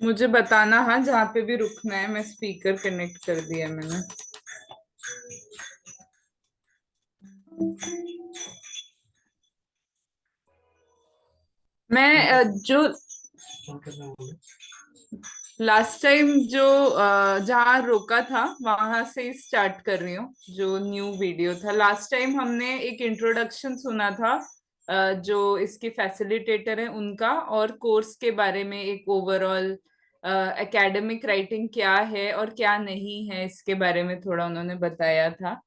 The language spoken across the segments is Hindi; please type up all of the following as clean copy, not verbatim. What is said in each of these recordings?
मुझे बताना, हाँ, जहाँ पे भी रुकना है। मैं स्पीकर कनेक्ट कर दिया मैंने। मैं जो लास्ट टाइम जो जहाँ रोका था वहां से ही स्टार्ट कर रही हूँ। जो न्यू वीडियो था, लास्ट टाइम हमने एक इंट्रोडक्शन सुना था, जो इसके फैसिलिटेटर हैं उनका, और कोर्स के बारे में एक ओवरऑल एकेडमिक राइटिंग क्या है और क्या नहीं है इसके बारे में थोड़ा उन्होंने बताया था।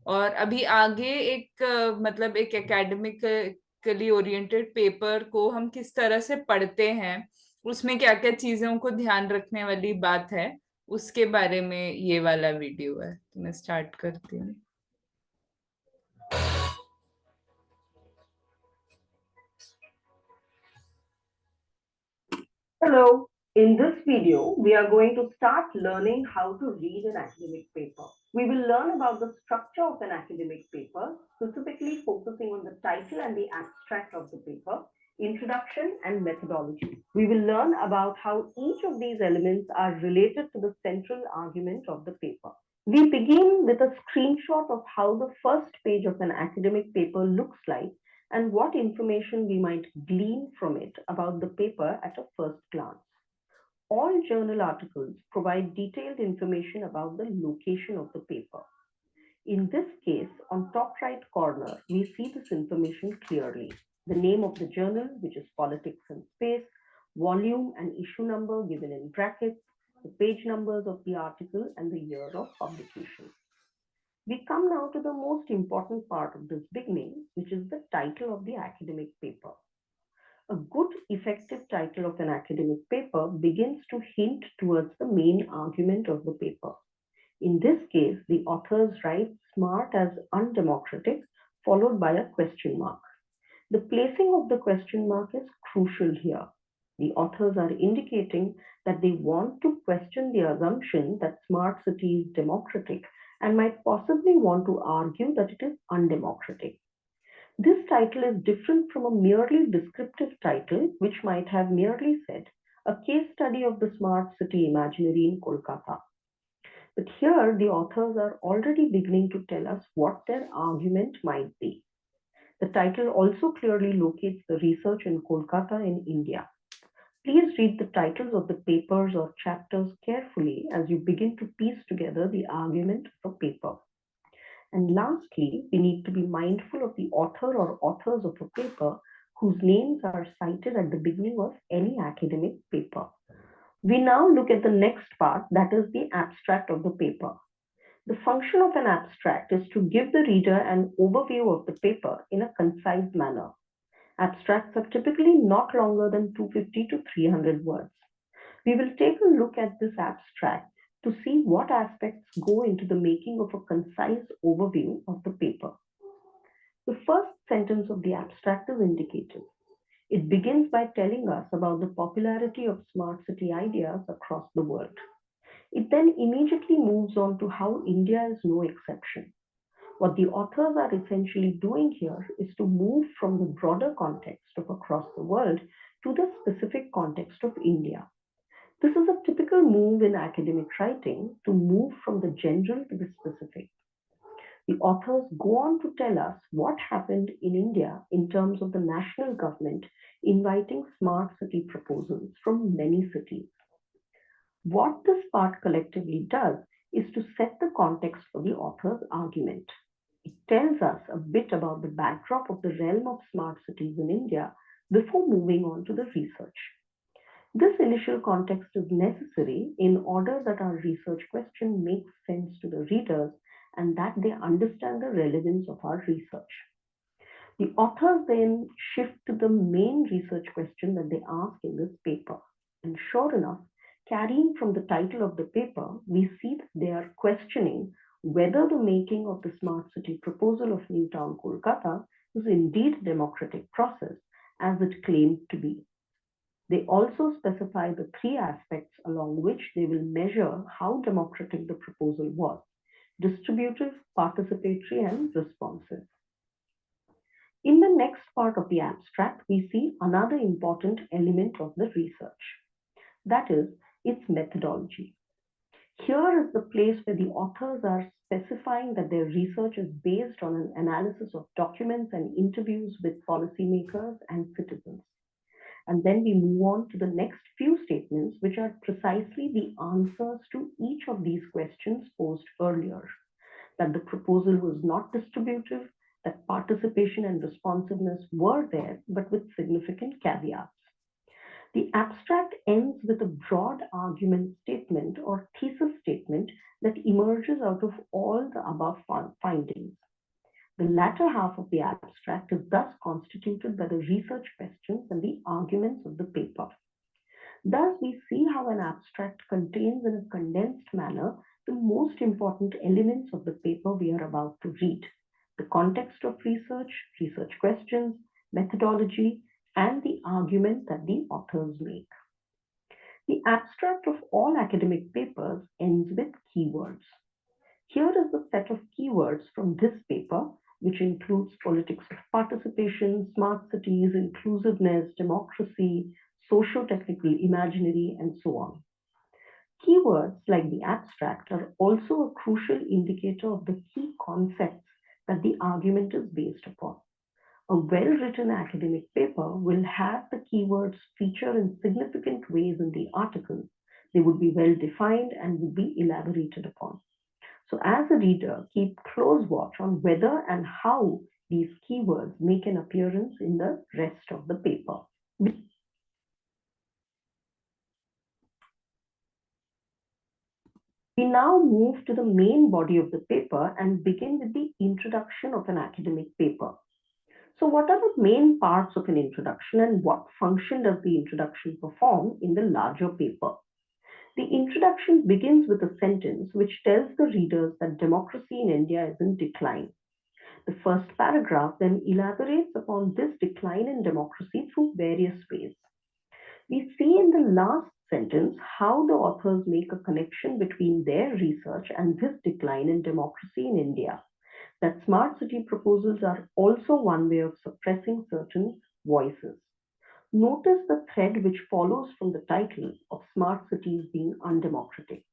और अभी आगे एक मतलब एक एकेडमिकली ओरिएंटेड पेपर को हम किस तरह से पढ़ते हैं, उसमें क्या क्या चीजों को ध्यान रखने वाली बात है, उसके बारे में ये वाला वीडियो है। तो मैं स्टार्ट करती हूँ। Hello, in this video, we are going to start learning how to read an academic paper. We will learn about the structure of an academic paper, specifically focusing on the title and the abstract of the paper, introduction and methodology. We will learn about how each of these elements are related to the central argument of the paper. We begin with a screenshot of how the first page of an academic paper looks like and what information we might glean from it about the paper at a first glance. All journal articles provide detailed information about the location of the paper. In this case, on top right corner, we see this information clearly. The name of the journal, which is Politics and Space, volume and issue number given in brackets, the page numbers of the article, and the year of publication. We come now to the most important part of this beginning, which is the title of the academic paper. A good, effective title of an academic paper begins to hint towards the main argument of the paper. In this case, the authors write smart as undemocratic, followed by a question mark. The placing of the question mark is crucial here. The authors are indicating that they want to question the assumption that smart city is democratic and might possibly want to argue that it is undemocratic. This title is different from a merely descriptive title, which might have merely said, a case study of the smart city imaginary in Kolkata. But here, the authors are already beginning to tell us what their argument might be. The title also clearly locates the research in Kolkata in India. Please read the titles of the papers or chapters carefully as you begin to piece together the argument of a paper. And lastly, we need to be mindful of the author or authors of a paper whose names are cited at the beginning of any academic paper. We now look at the next part, that is the abstract of the paper. The function of an abstract is to give the reader an overview of the paper in a concise manner. Abstracts are typically not longer than 250 to 300 words. We will take a look at this abstract to see what aspects go into the making of a concise overview of the paper. The first sentence of the abstract is indicative. It begins by telling us about the popularity of smart city ideas across the world. It then immediately moves on to how India is no exception. What the authors are essentially doing here is to move from the broader context of across the world to the specific context of India. This is a typical move in academic writing to move from the general to the specific. The authors go on to tell us what happened in India in terms of the national government inviting smart city proposals from many cities. What this part collectively does is to set the context for the author's argument. It tells us a bit about the backdrop of the realm of smart cities in India before moving on to the research. This initial context is necessary in order that our research question makes sense to the readers and that they understand the relevance of our research. The authors then shift to the main research question that they ask in this paper. And sure enough, carrying from the title of the paper, we see that they are questioning whether the making of the smart city proposal of New Town Kolkata is indeed a democratic process as it claimed to be. They also specify the three aspects along which they will measure how democratic the proposal was: distributive, participatory, and responsive. In the next part of the abstract, we see another important element of the research. That is, its methodology. Here is the place where the authors are specifying that their research is based on an analysis of documents and interviews with policymakers and citizens. And then we move on to the next few statements, which are precisely the answers to each of these questions posed earlier. That the proposal was not distributive, that participation and responsiveness were there, but with significant caveats. The abstract ends with a broad argument statement or thesis statement that emerges out of all the above findings. The latter half of the abstract is thus constituted by the research questions and the arguments of the paper. Thus, we see how an abstract contains in a condensed manner the most important elements of the paper we are about to read: the context of research, research questions, methodology, and the argument that the authors make. The abstract of all academic papers ends with keywords. Here is the set of keywords from this paper, which includes politics of participation, smart cities, inclusiveness, democracy, socio-technical imaginary, and so on. Keywords like the abstract are also a crucial indicator of the key concepts that the argument is based upon. A well-written academic paper will have the keywords feature in significant ways in the article. They would be well defined and would be elaborated upon. So as a reader, keep close watch on whether and how these keywords make an appearance in the rest of the paper. We now move to the main body of the paper and begin with the introduction of an academic paper. So what are the main parts of an introduction and what function does the introduction perform in the larger paper? The introduction begins with a sentence which tells the readers that democracy in India is in decline. The first paragraph then elaborates upon this decline in democracy through various ways. We see in the last sentence how the authors make a connection between their research and this decline in democracy in India. That smart city proposals are also one way of suppressing certain voices. Notice the thread which follows from the title of smart cities being undemocratic.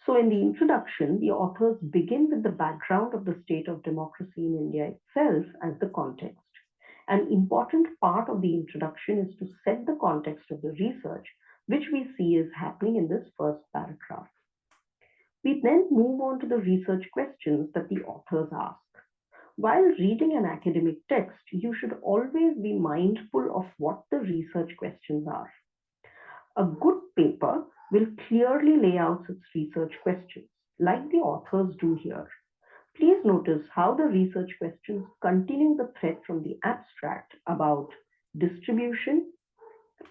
So in the introduction, the authors begin with the background of the state of democracy in India itself as the context. An important part of the introduction is to set the context of the research, which we see is happening in this first paragraph. We then move on to the research questions that the authors ask. While reading an academic text, you should always be mindful of what the research questions are. A good paper will clearly lay out its research questions, like the authors do here. Please notice how the research questions continue the thread from the abstract about distribution,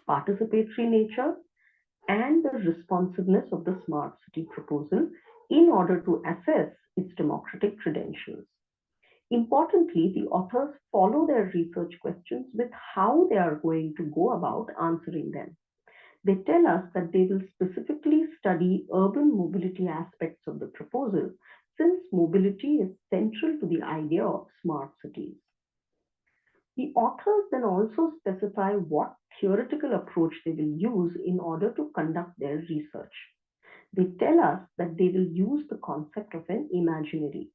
participatory nature, and the responsiveness of the smart city proposal in order to assess its democratic credentials. Importantly, the authors follow their research questions with how they are going to go about answering them. They tell us that they will specifically study urban mobility aspects of the proposal, since mobility is central to the idea of smart cities. The authors then also specify what theoretical approach they will use in order to conduct their research. They tell us that they will use the concept of an imaginary.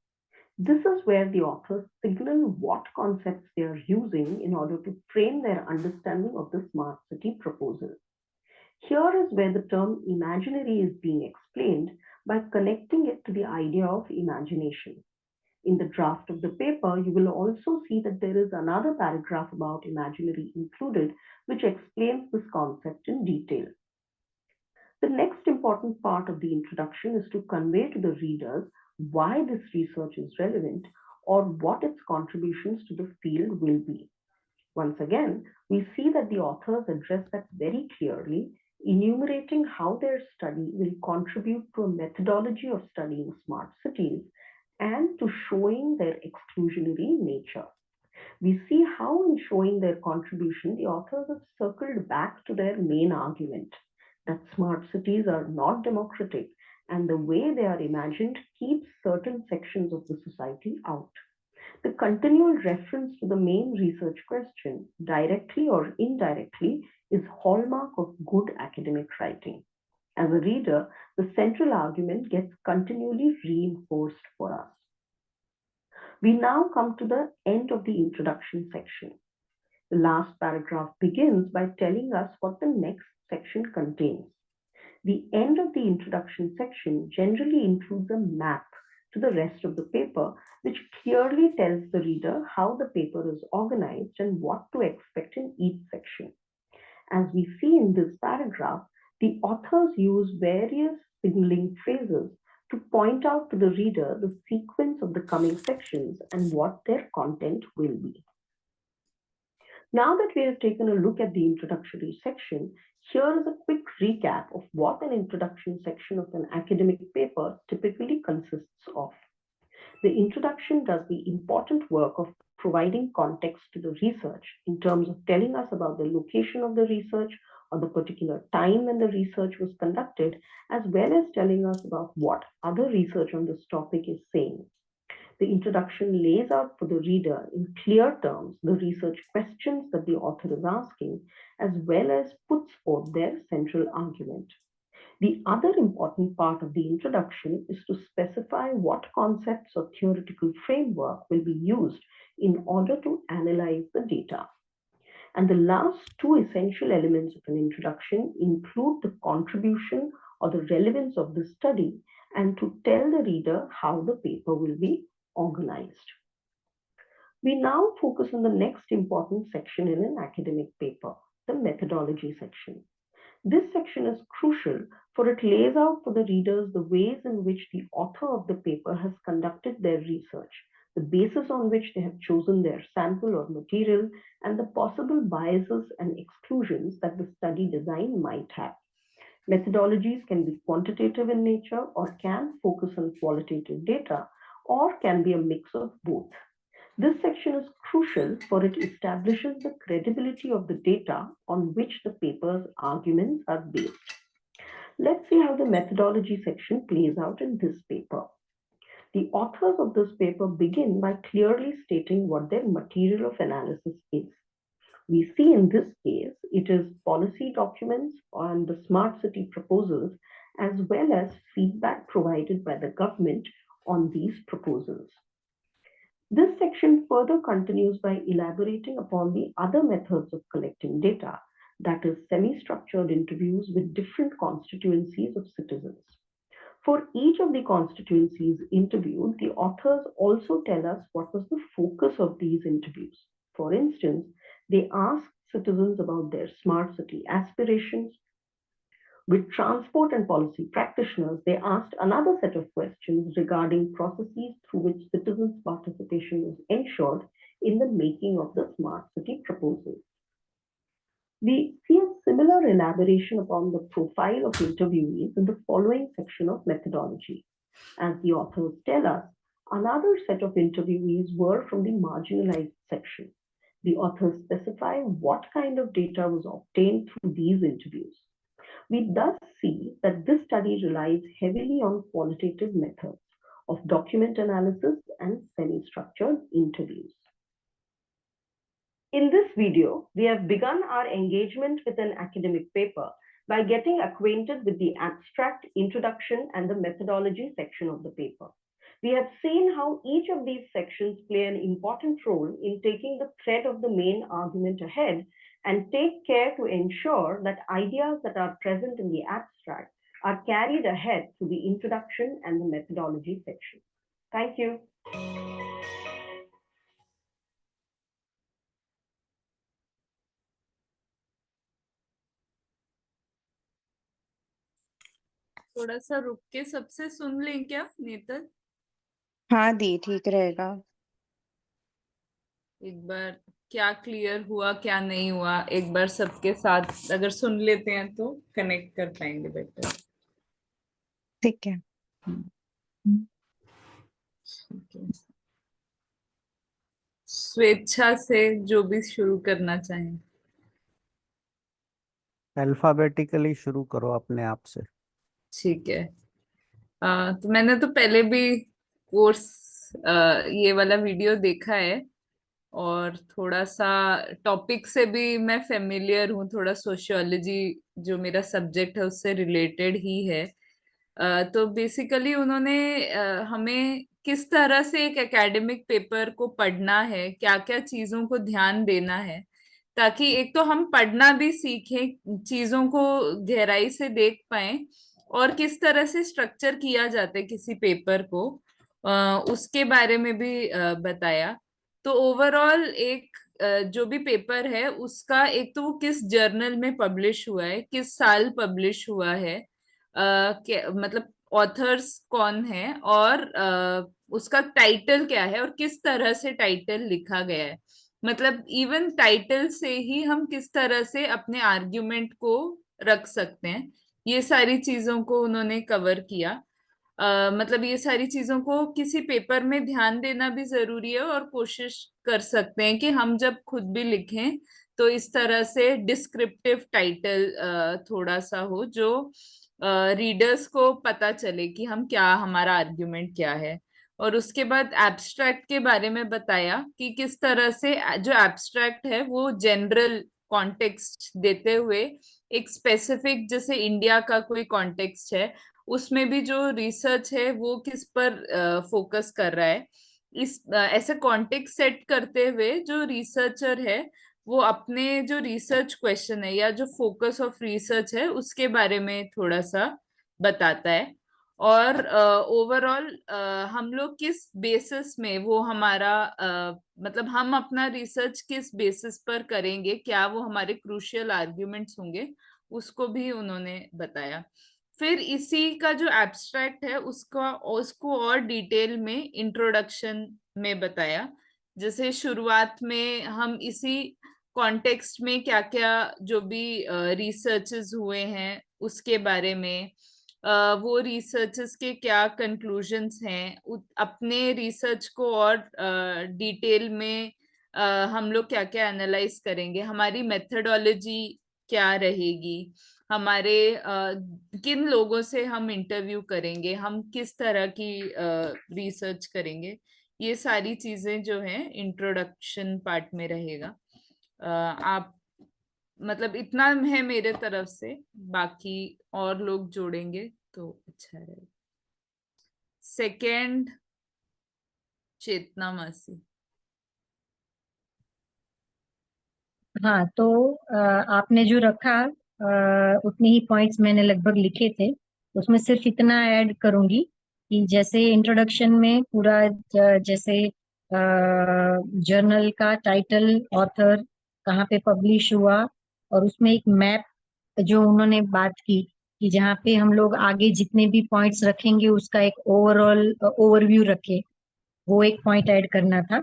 This is where the authors signal what concepts they are using in order to frame their understanding of the smart city proposal. Here is where the term imaginary is being explained by connecting it to the idea of imagination. In the draft of the paper, you will also see that there is another paragraph about imaginary included, which explains this concept in detail. The next important part of the introduction is to convey to the readers why this research is relevant or what its contributions to the field will be. Once again, we see that the authors address that very clearly, enumerating how their study will contribute to a methodology of studying smart cities and to showing their exclusionary nature. We see how in showing their contribution, the authors have circled back to their main argument that smart cities are not democratic and the way they are imagined keeps certain sections of the society out. The continual reference to the main research question, directly or indirectly, is hallmark of good academic writing. As a reader, the central argument gets continually reinforced for us. We now come to the end of the introduction section. The last paragraph begins by telling us what the next section contains. The end of the introduction section generally includes a map to the rest of the paper, which clearly tells the reader how the paper is organized and what to expect in each section. As we see in this paragraph, the authors use various signaling phrases to point out to the reader the sequence of the coming sections and what their content will be. Now that we have taken a look at the introductory section, here is a quick recap of what an introduction section of an academic paper typically consists of. The introduction does the important work of providing context to the research in terms of telling us about the location of the research or the particular time when the research was conducted, as well as telling us about what other research on this topic is saying. The introduction lays out for the reader in clear terms the research questions that the author is asking, as well as puts forth their central argument. The other important part of the introduction is to specify what concepts or theoretical framework will be used in order to analyze the data. And the last two essential elements of an introduction include the contribution or the relevance of the study and to tell the reader how the paper will be organized. We now focus on the next important section in an academic paper, the methodology section. This section is crucial for it lays out for the readers the ways in which the author of the paper has conducted their research, the basis on which they have chosen their sample or material, and the possible biases and exclusions that the study design might have. Methodologies can be quantitative in nature or can focus on qualitative data or can be a mix of both. This section is crucial for it establishes the credibility of the data on which the paper's arguments are based. Let's see how the methodology section plays out in this paper. The authors of this paper begin by clearly stating what their material of analysis is. We see in this case, it is policy documents on the smart city proposals, as well as feedback provided by the government on these proposals. This section further continues by elaborating upon the other methods of collecting data, that is, semi-structured interviews with different constituencies of citizens. For each of the constituencies interviewed, the authors also tell us what was the focus of these interviews. For instance, they asked citizens about their smart city aspirations. With transport and policy practitioners, they asked another set of questions regarding processes through which citizens' participation was ensured in the making of the smart city proposals. We see a similar elaboration upon the profile of interviewees in the following section of methodology. As the authors tell us, another set of interviewees were from the marginalized section. The authors specify what kind of data was obtained through these interviews. We thus see that this study relies heavily on qualitative methods of document analysis and semi-structured interviews. In this video, we have begun our engagement with an academic paper by getting acquainted with the abstract, introduction, and the methodology section of the paper. We have seen how each of these sections play an important role in taking the thread of the main argument ahead and take care to ensure that ideas that are present in the abstract are carried ahead through the introduction and the methodology section. Thank you. थोड़ा सा रुक के सबसे सुन लें क्या नेतर? हाँ दी, ठीक रहेगा। एक बार क्या क्लियर हुआ क्या नहीं हुआ एक बार सबके साथ अगर सुन लेते हैं तो कनेक्ट कर पाएंगे बेटर। ठीक है। ठीक है, स्वेच्छा से जो भी शुरू करना चाहें। अल्फाबेटिकली शुरू करो अपने आप से। ठीक है। तो मैंने तो पहले भी कोर्स ये वाला वीडियो देखा है, और थोड़ा सा टॉपिक से भी मैं फेमिलियर हूँ, थोड़ा सोशियोलॉजी जो मेरा सब्जेक्ट है उससे रिलेटेड ही है। तो बेसिकली उन्होंने हमें किस तरह से एक एकेडमिक पेपर को पढ़ना है, क्या क्या चीजों को ध्यान देना है, ताकि एक तो हम पढ़ना भी सीखें, चीजों को गहराई से देख पाए, और किस तरह से स्ट्रक्चर किया जाता है किसी पेपर को, उसके बारे में भी बताया। तो ओवरऑल एक जो भी पेपर है उसका, एक तो वो किस जर्नल में पब्लिश हुआ है, किस साल पब्लिश हुआ है, मतलब ऑथर्स कौन है, और उसका टाइटल क्या है, और किस तरह से टाइटल लिखा गया है। मतलब इवन टाइटल से ही हम किस तरह से अपने आर्ग्यूमेंट को रख सकते हैं, ये सारी चीजों को उन्होंने कवर किया। मतलब ये सारी चीजों को किसी पेपर में ध्यान देना भी जरूरी है, और कोशिश कर सकते हैं कि हम जब खुद भी लिखें तो इस तरह से डिस्क्रिप्टिव टाइटल थोड़ा सा हो, जो रीडर्स को पता चले कि हम क्या, हमारा आर्ग्यूमेंट क्या है। और उसके बाद एब्स्ट्रैक्ट के बारे में बताया कि किस तरह से जो एब्स्ट्रैक्ट है वो जनरल कॉन्टेक्स्ट देते हुए एक स्पेसिफिक, जैसे इंडिया का कोई कॉन्टेक्स्ट है, उसमें भी जो रिसर्च है वो किस पर फोकस कर रहा है, इस ऐसे कॉन्टेक्स्ट सेट करते हुए जो रिसर्चर है वो अपने जो रिसर्च क्वेश्चन है या जो फोकस ऑफ रिसर्च है उसके बारे में थोड़ा सा बताता है। और ओवरऑल हम लोग किस बेसिस में वो हमारा, मतलब हम अपना रिसर्च किस बेसिस पर करेंगे, क्या वो हमारे क्रूशियल आर्ग्यूमेंट्स होंगे, उसको भी उन्होंने बताया। फिर इसी का जो एब्स्ट्रैक्ट है उसका, उसको और डिटेल में इंट्रोडक्शन में बताया। जैसे शुरुआत में हम इसी कॉन्टेक्स्ट में क्या क्या जो भी रिसर्चेस हुए हैं उसके बारे में, वो रिसर्चेस के क्या कंक्लूजन्स हैं, अपने रिसर्च को और डिटेल में हम लोग क्या क्या एनालाइज करेंगे, हमारी मेथडोलॉजी क्या रहेगी, हमारे किन लोगों से हम इंटरव्यू करेंगे, हम किस तरह की रिसर्च करेंगे, ये सारी चीजें जो हैं इंट्रोडक्शन पार्ट में रहेगा। आप, मतलब इतना है मेरे तरफ से, बाकी और लोग जोड़ेंगे तो अच्छा रहेगा। सेकंड, चेतना मासी। हाँ तो आपने जो रखा उतने ही पॉइंट्स मैंने लगभग लिखे थे। उसमें सिर्फ इतना ऐड करूंगी कि जैसे इंट्रोडक्शन में पूरा जैसे जर्नल का टाइटल, ऑथर, कहाँ पे पब्लिश हुआ, और उसमें एक मैप जो उन्होंने बात की कि जहाँ पे हम लोग आगे जितने भी पॉइंट्स रखेंगे उसका एक ओवरऑल ओवरव्यू रखे, वो एक पॉइंट ऐड करना था।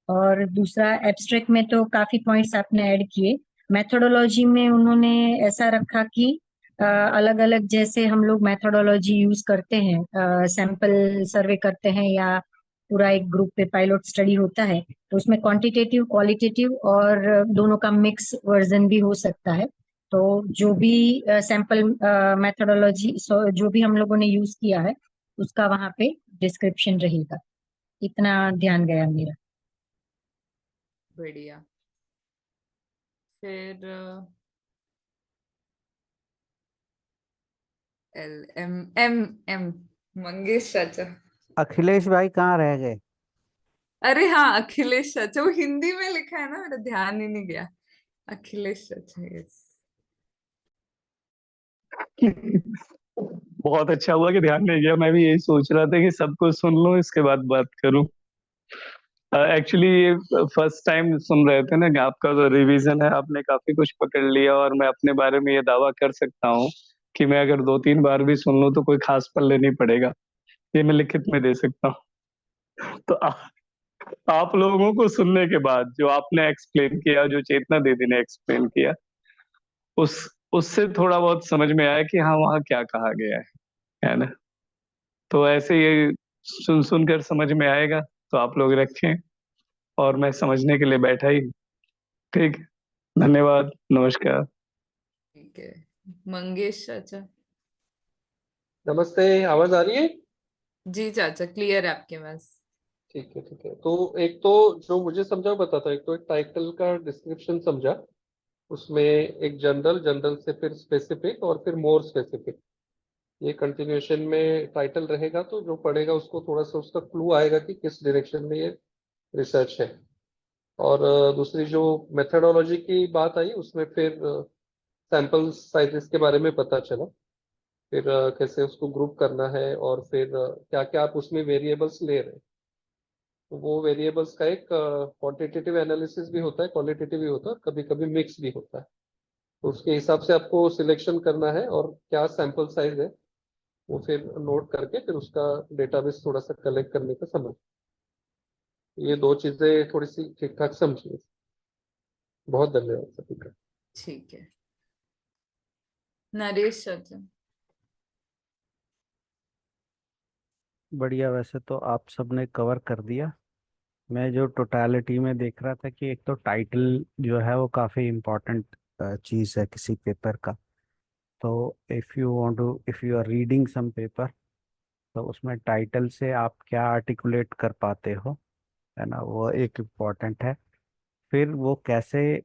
और दूसरा, एब्स्ट्रैक्ट में तो काफी पॉइंट्स आपने ऐड किए। मेथोडोलॉजी में उन्होंने ऐसा रखा कि अलग अलग जैसे हम लोग मेथोडोलॉजी यूज करते हैं, सैंपल सर्वे करते हैं या पूरा एक ग्रुप पे पायलट स्टडी होता है, तो उसमें क्वांटिटेटिव क्वालिटेटिव और दोनों का मिक्स वर्जन भी हो सकता है। तो जो भी सैंपल मेथोडोलॉजी जो भी हम लोगों ने यूज किया है उसका वहाँ पे डिस्क्रिप्शन रहेगा। इतना ध्यान गया मेरा। बढ़िया। फिर एल एम एम एम मंगेश चाचा। अखिलेश भाई कहाँ रह गए? अरे हाँ, अखिलेश चाचा, वो हिंदी में लिखा है ना, मेरा ध्यान ही नहीं गया। अखिलेश चाचा, यस। बहुत अच्छा हुआ कि ध्यान नहीं गया। मैं भी यही सोच रहा था कि सबको सुन लूं इसके बाद बात करूं। एक्चुअली ये फर्स्ट टाइम सुन रहे थे ना कि आपका जो रिवीजन है, आपने काफी कुछ पकड़ लिया, और मैं अपने बारे में ये दावा कर सकता हूँ कि मैं अगर 2-3 बार भी सुन लूं तो कोई खास पल्ले नहीं पड़ेगा। ये मैं लिखित में दे सकता हूँ। तो आप लोगों को सुनने के बाद जो आपने एक्सप्लेन किया, जो चेतना दीदी ने एक्सप्लेन किया, उस उससे थोड़ा बहुत समझ में आया कि हाँ वहाँ क्या कहा गया है ना। तो ऐसे ये सुन सुनकर समझ में आएगा। तो आप लोग रखें, और मैं समझने के लिए बैठा ही हूँ। ठीक है, धन्यवाद, नमस्कार। ठीक है, मंगेश चाचा। नमस्ते, आवाज आ रही है? जी चाचा, क्लियर है आपके पास। ठीक है ठीक है। तो एक तो जो मुझे समझा बताता हूँ। एक तो एक टाइटल का डिस्क्रिप्शन समझा, उसमें एक जनरल, जनरल से फिर स्पेसिफिक और फिर मोर स्पेसिफिक, ये कंटिन्यूएशन में टाइटल रहेगा, तो जो पढ़ेगा उसको थोड़ा सा उसका क्लू आएगा कि किस डायरेक्शन में ये रिसर्च है। और दूसरी जो मेथडोलॉजी की बात आई, उसमें फिर सैंपल साइजेस के बारे में पता चला, फिर कैसे उसको ग्रुप करना है, और फिर क्या क्या आप उसमें वेरिएबल्स ले रहे हैं। तो वो वेरिएबल्स का एक क्वांटिटेटिव एनालिसिस भी होता है, क्वालिटेटिव भी होता है, और कभी कभी मिक्स भी होता है। तो उसके हिसाब से आपको सिलेक्शन करना है, और क्या सैंपल साइज है वो फिर नोट करके फिर उसका डेटाबेस थोड़ा सा कलेक्ट करने का समझ। ये दो चीजें थोड़ी सी ठीक ठाक समझिए। बहुत धन्यवाद सभी का। ठीक है, नरेश चाचा। बढ़िया। वैसे तो आप सबने कवर कर दिया। मैं जो टोटालिटी में देख रहा था कि एक तो टाइटल जो है वो काफ़ी इम्पोर्टेंट चीज़ है किसी पेपर का। तो if you are reading some paper, तो उसमें टाइटल से आप क्या आर्टिकुलेट कर पाते हो, है ना, वो एक इम्पोर्टेंट है। फिर वो कैसे,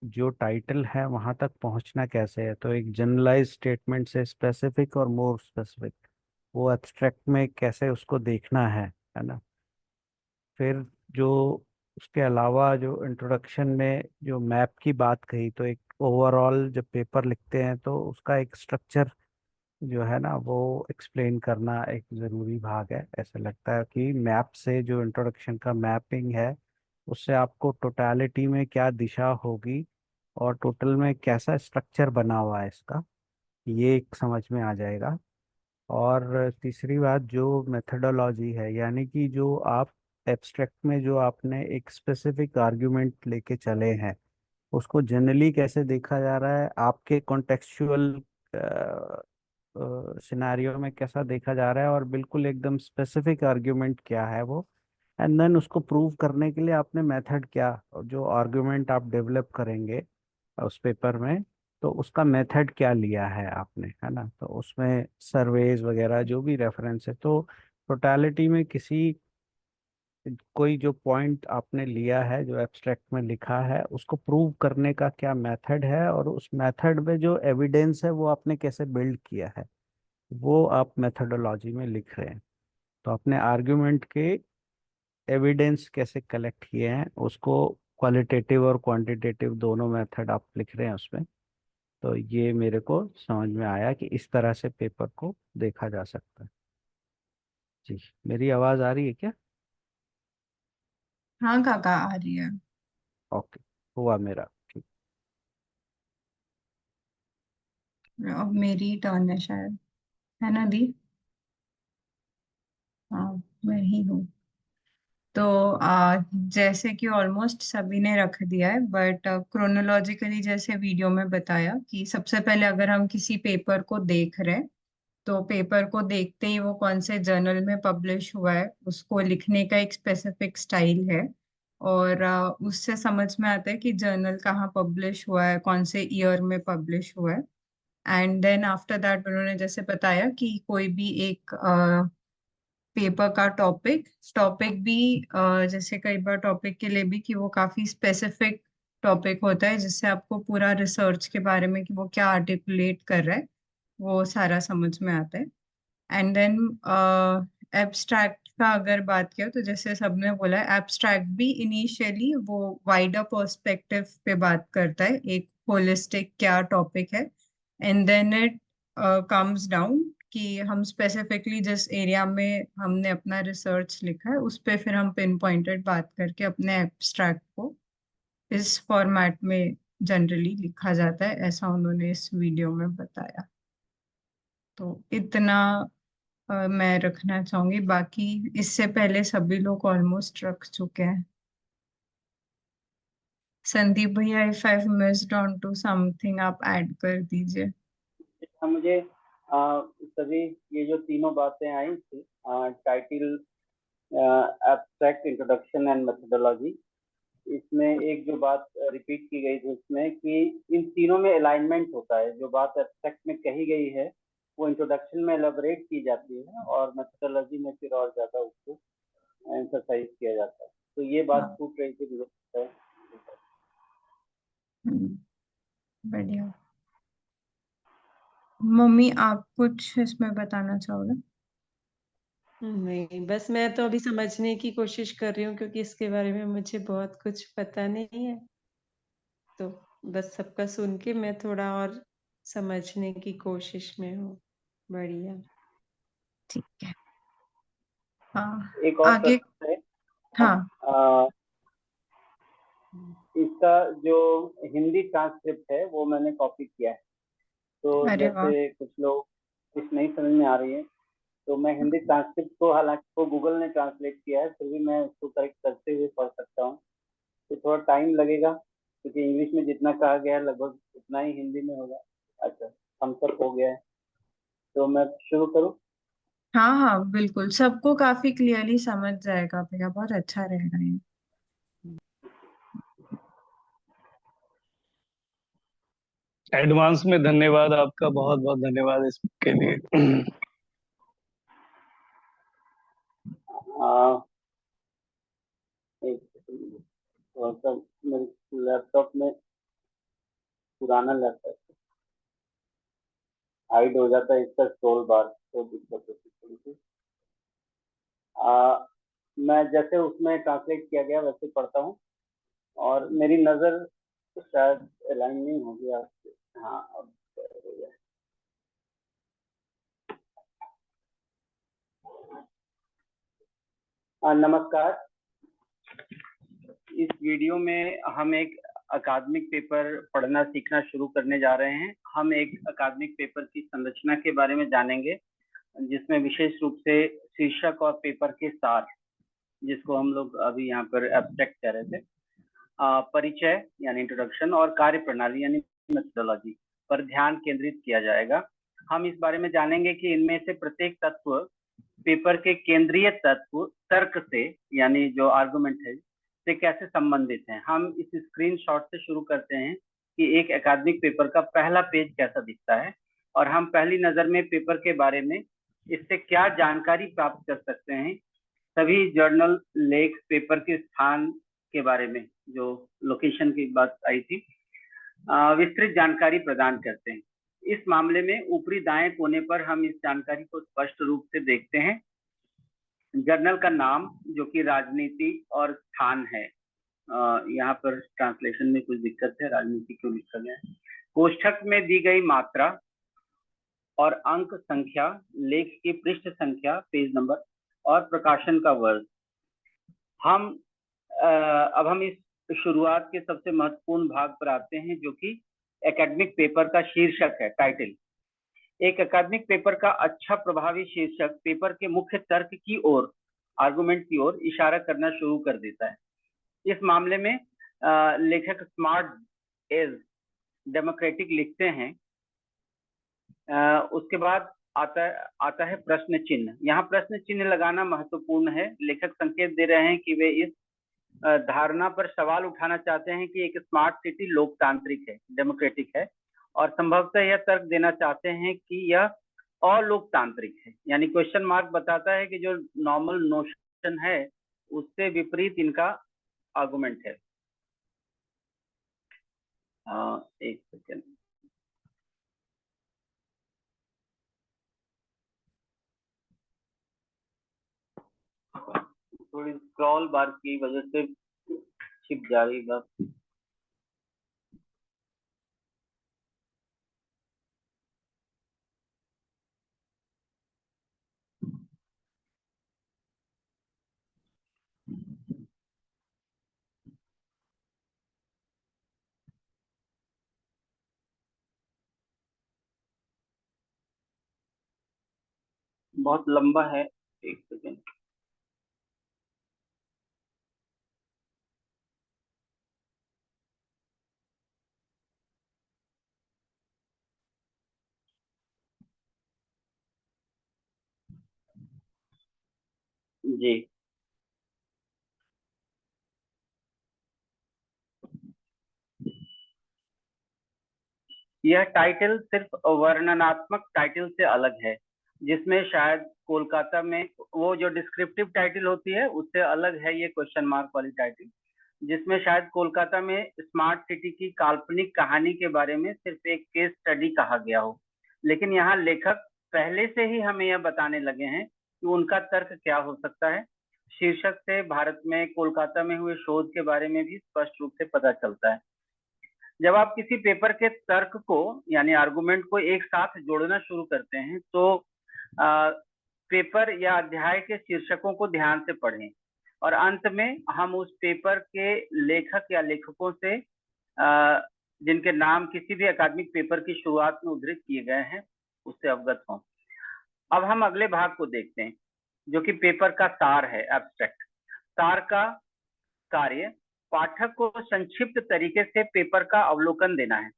जो टाइटल है वहां तक पहुंचना कैसे है, तो एक जनरलाइज स्टेटमेंट से स्पेसिफिक और मोर स्पेसिफिक, वो एब्स्ट्रैक्ट में कैसे उसको देखना है ना। फिर जो उसके अलावा जो इंट्रोडक्शन में जो मैप की बात कही, तो एक ओवरऑल जब पेपर लिखते हैं तो उसका एक स्ट्रक्चर जो है ना वो एक्सप्लेन करना एक ज़रूरी भाग है। ऐसा लगता है कि मैप से, जो इंट्रोडक्शन का मैपिंग है, उससे आपको टोटालिटी में क्या दिशा होगी और टोटल में कैसा स्ट्रक्चर बना हुआ है इसका, ये एक समझ में आ जाएगा। और तीसरी बात जो मेथडोलॉजी है, यानी कि जो आप एब्स्ट्रैक्ट में जो आपने एक स्पेसिफिक आर्ग्यूमेंट लेके चले हैं, उसको जनरली कैसे देखा जा रहा है, आपके कॉन्टेक्चुअल सिनेरियो में कैसा देखा जा रहा है, और बिल्कुल एकदम स्पेसिफिक आर्ग्यूमेंट क्या है वो। एंड देन उसको प्रूव करने के लिए आपने मेथड क्या, जो आर्ग्यूमेंट आप डेवलप करेंगे उस पेपर में, तो उसका मेथड क्या लिया है आपने, है ना। तो उसमें सर्वेज वगैरह जो भी रेफरेंस है, तो टोटालिटी में किसी कोई जो पॉइंट आपने लिया है, जो एब्स्ट्रैक्ट में लिखा है, उसको प्रूव करने का क्या मेथड है, और उस मेथड में जो एविडेंस है वो आपने कैसे बिल्ड किया है, वो आप मेथडोलॉजी में लिख रहे हैं। तो अपने आर्ग्यूमेंट के एविडेंस कैसे कलेक्ट किए हैं उसको, क्वालिटेटिव और क्वांटिटेटिव दोनों मेथड आप लिख रहे हैं उसमें। तो ये मेरे को समझ में आया कि इस तरह से पेपर को देखा जा सकता है। जी, मेरी आवाज़ आ रही है क्या? हाँ काका, आ रही है। ओके, हुआ मेरा ठीक। अब मेरी टर्न है शायद, है ना दी? हाँ, मैं ही हूँ। तो जैसे कि ऑलमोस्ट सभी ने रख दिया है, बट क्रोनोलॉजिकली जैसे वीडियो में बताया कि सबसे पहले अगर हम किसी पेपर को देख रहे हैं, तो पेपर को देखते ही वो कौन से जर्नल में पब्लिश हुआ है उसको लिखने का एक स्पेसिफिक स्टाइल है। और उससे समझ में आता है कि जर्नल कहाँ पब्लिश हुआ है, कौन से ईयर में पब्लिश हुआ है। एंड देन आफ्टर दैट उन्होंने जैसे बताया कि कोई भी एक पेपर का टॉपिक टॉपिक भी जैसे कई बार टॉपिक के लिए भी कि वो काफी स्पेसिफिक टॉपिक होता है, जिससे आपको पूरा रिसर्च के बारे में कि वो क्या आर्टिकुलेट कर रहा है वो सारा समझ में आता है। एंड देन एब्स्ट्रैक्ट का अगर बात किया, तो जैसे सबने बोला है, एब्स्ट्रैक्ट भी इनिशियली वो वाइडर पर्सपेक्टिव पे बात करता है, एक होलिस्टिक क्या टॉपिक है। And then it comes down कि हम स्पेसिफिकली जिस एरिया में हमने अपना रिसर्च लिखा है उस पे फिर हम पिन पॉइंटेड बात करके अपने एब्स्ट्रैक्ट को इस फॉर्मेट में जनरली लिखा जाता है, ऐसा उन्होंने इस वीडियो में बताया। तो इतना मैं रखना चाहूंगी, बाकी इससे पहले सभी लोग ऑलमोस्ट रख चुके हैं। संदीप भैया, if I missed on to something आप ऐड कर दीजिए। हाँ, मुझे सभी ये जो तीनों बातें आई थी, title, abstract, introduction and methodology, इसमें एक जो बात रिपीट की गई थी उसमें कि इन तीनों में अलाइनमेंट होता है। जो बात एब्स्ट्रैक्ट में कही गई है वो इंट्रोडक्शन में एलाबोरेट की जाती है और मेथोडोलॉजी में फिर और ज्यादा उसको एम्फसाइज किया जाता है। तो ये बात हाँ। छूट रही थी मुझे लगता है। बढ़िया। मम्मी आप कुछ इसमें बताना चाहोगे? नहीं, बस मैं तो अभी समझने की कोशिश कर रही हूँ क्योंकि इसके बारे में मुझे बहुत कुछ पता नहीं है। तो बस सबका सुन के मैं थोड़ा और समझने की कोशिश में हूँ। बढ़िया। ठीक है। हाँ एक और आगे। प्रश्न है। हाँ अ, इसका जो हिंदी ट्रांसक्रिप्ट है वो मैंने कॉपी किया है। तो अरे वाह। जैसे कुछ लोग कुछ नहीं समझ में आ रही है, तो मैं हिंदी ट्रांसक्रिप्ट को, हालांकि वो गूगल ने ट्रांसलेट किया है, फिर भी मैं उसको करेक्ट करते हुए पढ़ सकता हूँ। तो थोड़ा टाइम लगेगा क्योंकि इंग्लिश में जितना कहा गया है लगभग उतना ही हिंदी में होगा। अच्छा, थम्स अप हो गया है, तो मैं शुरू करूँ? हाँ हाँ बिल्कुल, सबको काफी क्लियरली समझ जाएगा भैया, बहुत अच्छा रहेगा ये। एडवांस में धन्यवाद आपका, बहुत बहुत धन्यवाद इसके लिए। एक सेकंड, थोड़ा सा मेरे लैपटॉप में, पुराना लैपटॉप हाइड हो जाता है इसका स्क्रॉल बार, तो दिक्कत होती है थोड़ी सी। मैं जैसे उसमें ट्रांसलेट किया गया वैसे पढ़ता हूँ, और मेरी नज़र शायद अलाइन नहीं होगी आपसे। हाँ, अब हो गया। नमस्कार। इस वीडियो में हम एक अकादमिक पेपर पढ़ना सीखना शुरू करने जा रहे हैं। हम एक अकादमिक पेपर की संरचना के बारे में जानेंगे, जिसमें विशेष रूप से शीर्षक और पेपर के सार, जिसको हम लोग अभी यहाँ पर एब्स्ट्रैक्ट कह रहे थे, परिचय यानी इंट्रोडक्शन और कार्य प्रणाली यानी मेथोडोलॉजी पर ध्यान केंद्रित किया जाएगा। हम इस बारे में जानेंगे कि इनमें से प्रत्येक तत्व पेपर के केंद्रीय तत्व तर्क से, यानी जो आर्गुमेंट है, से कैसे संबंधित हैं। हम इस स्क्रीनशॉट से शुरू करते हैं कि एक एकेडमिक पेपर का पहला पेज कैसा दिखता है, और हम पहली नजर में पेपर के बारे में इससे क्या जानकारी प्राप्त कर सकते हैं। सभी जर्नल लेख पेपर के स्थान के बारे में, जो लोकेशन की बात आई थी, विस्तृत जानकारी प्रदान करते हैं। इस मामले में ऊपरी दाएं कोने पर हम इस जानकारी को स्पष्ट रूप से देखते हैं। जर्नल का नाम, जो कि राजनीति और स्थान है। यहाँ पर ट्रांसलेशन में कुछ दिक्कत है, राजनीति क्यों लिखा गया है। कोष्ठक में दी गई मात्रा और अंक संख्या, लेख की पृष्ठ संख्या, पेज नंबर और प्रकाशन का वर्ष। अब हम इस शुरुआत के सबसे महत्वपूर्ण भाग पर आते हैं, जो कि एकेडमिक पेपर का शीर्षक है, टाइटल। एक एकेडमिक पेपर का अच्छा प्रभावी शीर्षक पेपर के मुख्य तर्क की ओर, आर्गुमेंट की ओर इशारा करना शुरू कर देता है। इस मामले में लेखक स्मार्ट एज डेमोक्रेटिक लिखते हैं। उसके बाद आता है प्रश्न चिन्ह। यहाँ प्रश्न चिन्ह लगाना महत्वपूर्ण है। लेखक संकेत दे रहे हैं कि वे इस धारणा पर सवाल उठाना चाहते हैं कि एक स्मार्ट सिटी लोकतांत्रिक है, डेमोक्रेटिक है, और संभवतः यह तर्क देना चाहते हैं कि यह अलोकतांत्रिक है। यानी क्वेश्चन मार्क बताता है कि जो नॉर्मल नोशन है उससे विपरीत इनका आर्गुमेंट है। एक सेकेंड, थोड़ी स्क्रॉल बार की वजह से छिप जा रही बात। बहुत लंबा है, एक सेकेंड। जी, यह टाइटल सिर्फ वर्णनात्मक टाइटल से अलग है। जिसमें शायद कोलकाता में वो जो डिस्क्रिप्टिव टाइटल होती है उससे अलग है ये क्वेश्चन मार्क वाली टाइटल, जिसमें शायद कोलकाता में स्मार्ट सिटी की काल्पनिक कहानी के बारे में सिर्फ एक केस स्टडी कहा गया हो, लेकिन यहाँ लेखक पहले से ही हमें यह बताने लगे हैं कि उनका तर्क क्या हो सकता है। शीर्षक से भारत में कोलकाता में हुए शोध के बारे में भी स्पष्ट रूप से पता चलता है। जब आप किसी पेपर के तर्क को यानी आर्गुमेंट को एक साथ जोड़ना शुरू करते हैं तो पेपर या अध्याय के शीर्षकों को ध्यान से पढ़ें और अंत में हम उस पेपर के लेखक या लेखकों से जिनके नाम किसी भी अकादमिक पेपर की शुरुआत में उद्धृत किए गए हैं उससे अवगत हों। अब हम अगले भाग को देखते हैं जो कि पेपर का सार है, एब्स्ट्रैक्ट। सार का कार्य पाठक को संक्षिप्त तरीके से पेपर का अवलोकन देना है।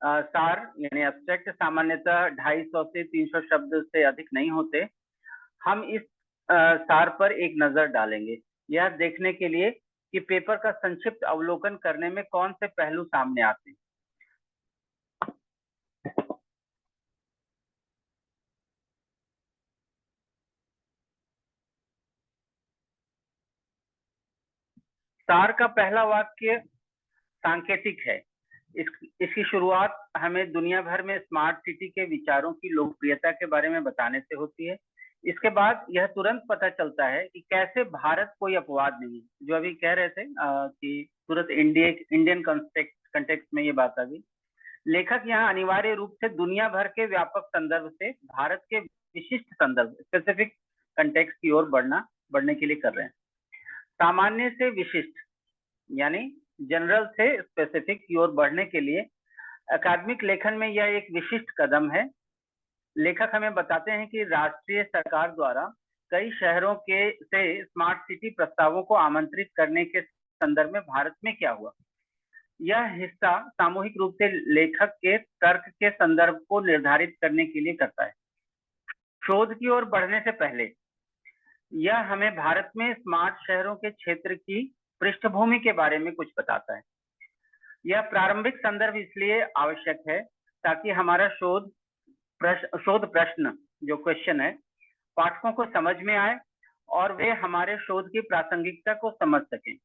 सार यानी एब्स्ट्रैक्ट सामान्यतः 250 से 300 शब्द से अधिक नहीं होते। हम इस सार पर एक नजर डालेंगे यह देखने के लिए कि पेपर का संक्षिप्त अवलोकन करने में कौन से पहलू सामने आते हैं। सार का पहला वाक्य सांकेतिक है। इसकी शुरुआत हमें दुनिया भर में स्मार्ट सिटी के विचारों की लोकप्रियता के बारे में बताने से होती है। इसके बाद यह तुरंत पता चलता है कि कैसे भारत कोई अपवाद नहीं, जो अभी कह रहे थे कि तुरंत इंडियन कंटेक्स्ट में ये बात आ गई। लेखक यहाँ अनिवार्य रूप से दुनिया भर के व्यापक संदर्भ से भारत के विशिष्ट संदर्भ स्पेसिफिक कंटेक्स्ट की ओर बढ़ने के लिए कर रहे हैं। सामान्य से विशिष्ट यानी जनरल से स्पेसिफिक की ओर बढ़ने के लिए अकादमिक लेखन में यह एक विशिष्ट कदम है। लेखक हमें बताते हैं कि राष्ट्रीय सरकार द्वारा कई शहरों से स्मार्ट सिटी प्रस्तावों को आमंत्रित करने के संदर्भ में भारत में क्या हुआ। यह हिस्सा सामूहिक रूप से लेखक के तर्क के संदर्भ को निर्धारित करने के लिए करता है। शोध की ओर बढ़ने से पहले यह हमें भारत में स्मार्ट शहरों के क्षेत्र की पृष्ठभूमि के बारे में कुछ बताता है। यह प्रारंभिक संदर्भ इसलिए आवश्यक है ताकि हमारा शोध प्रश्न जो क्वेश्चन है पाठकों को समझ में आए और वे हमारे शोध की प्रासंगिकता को समझ सकें।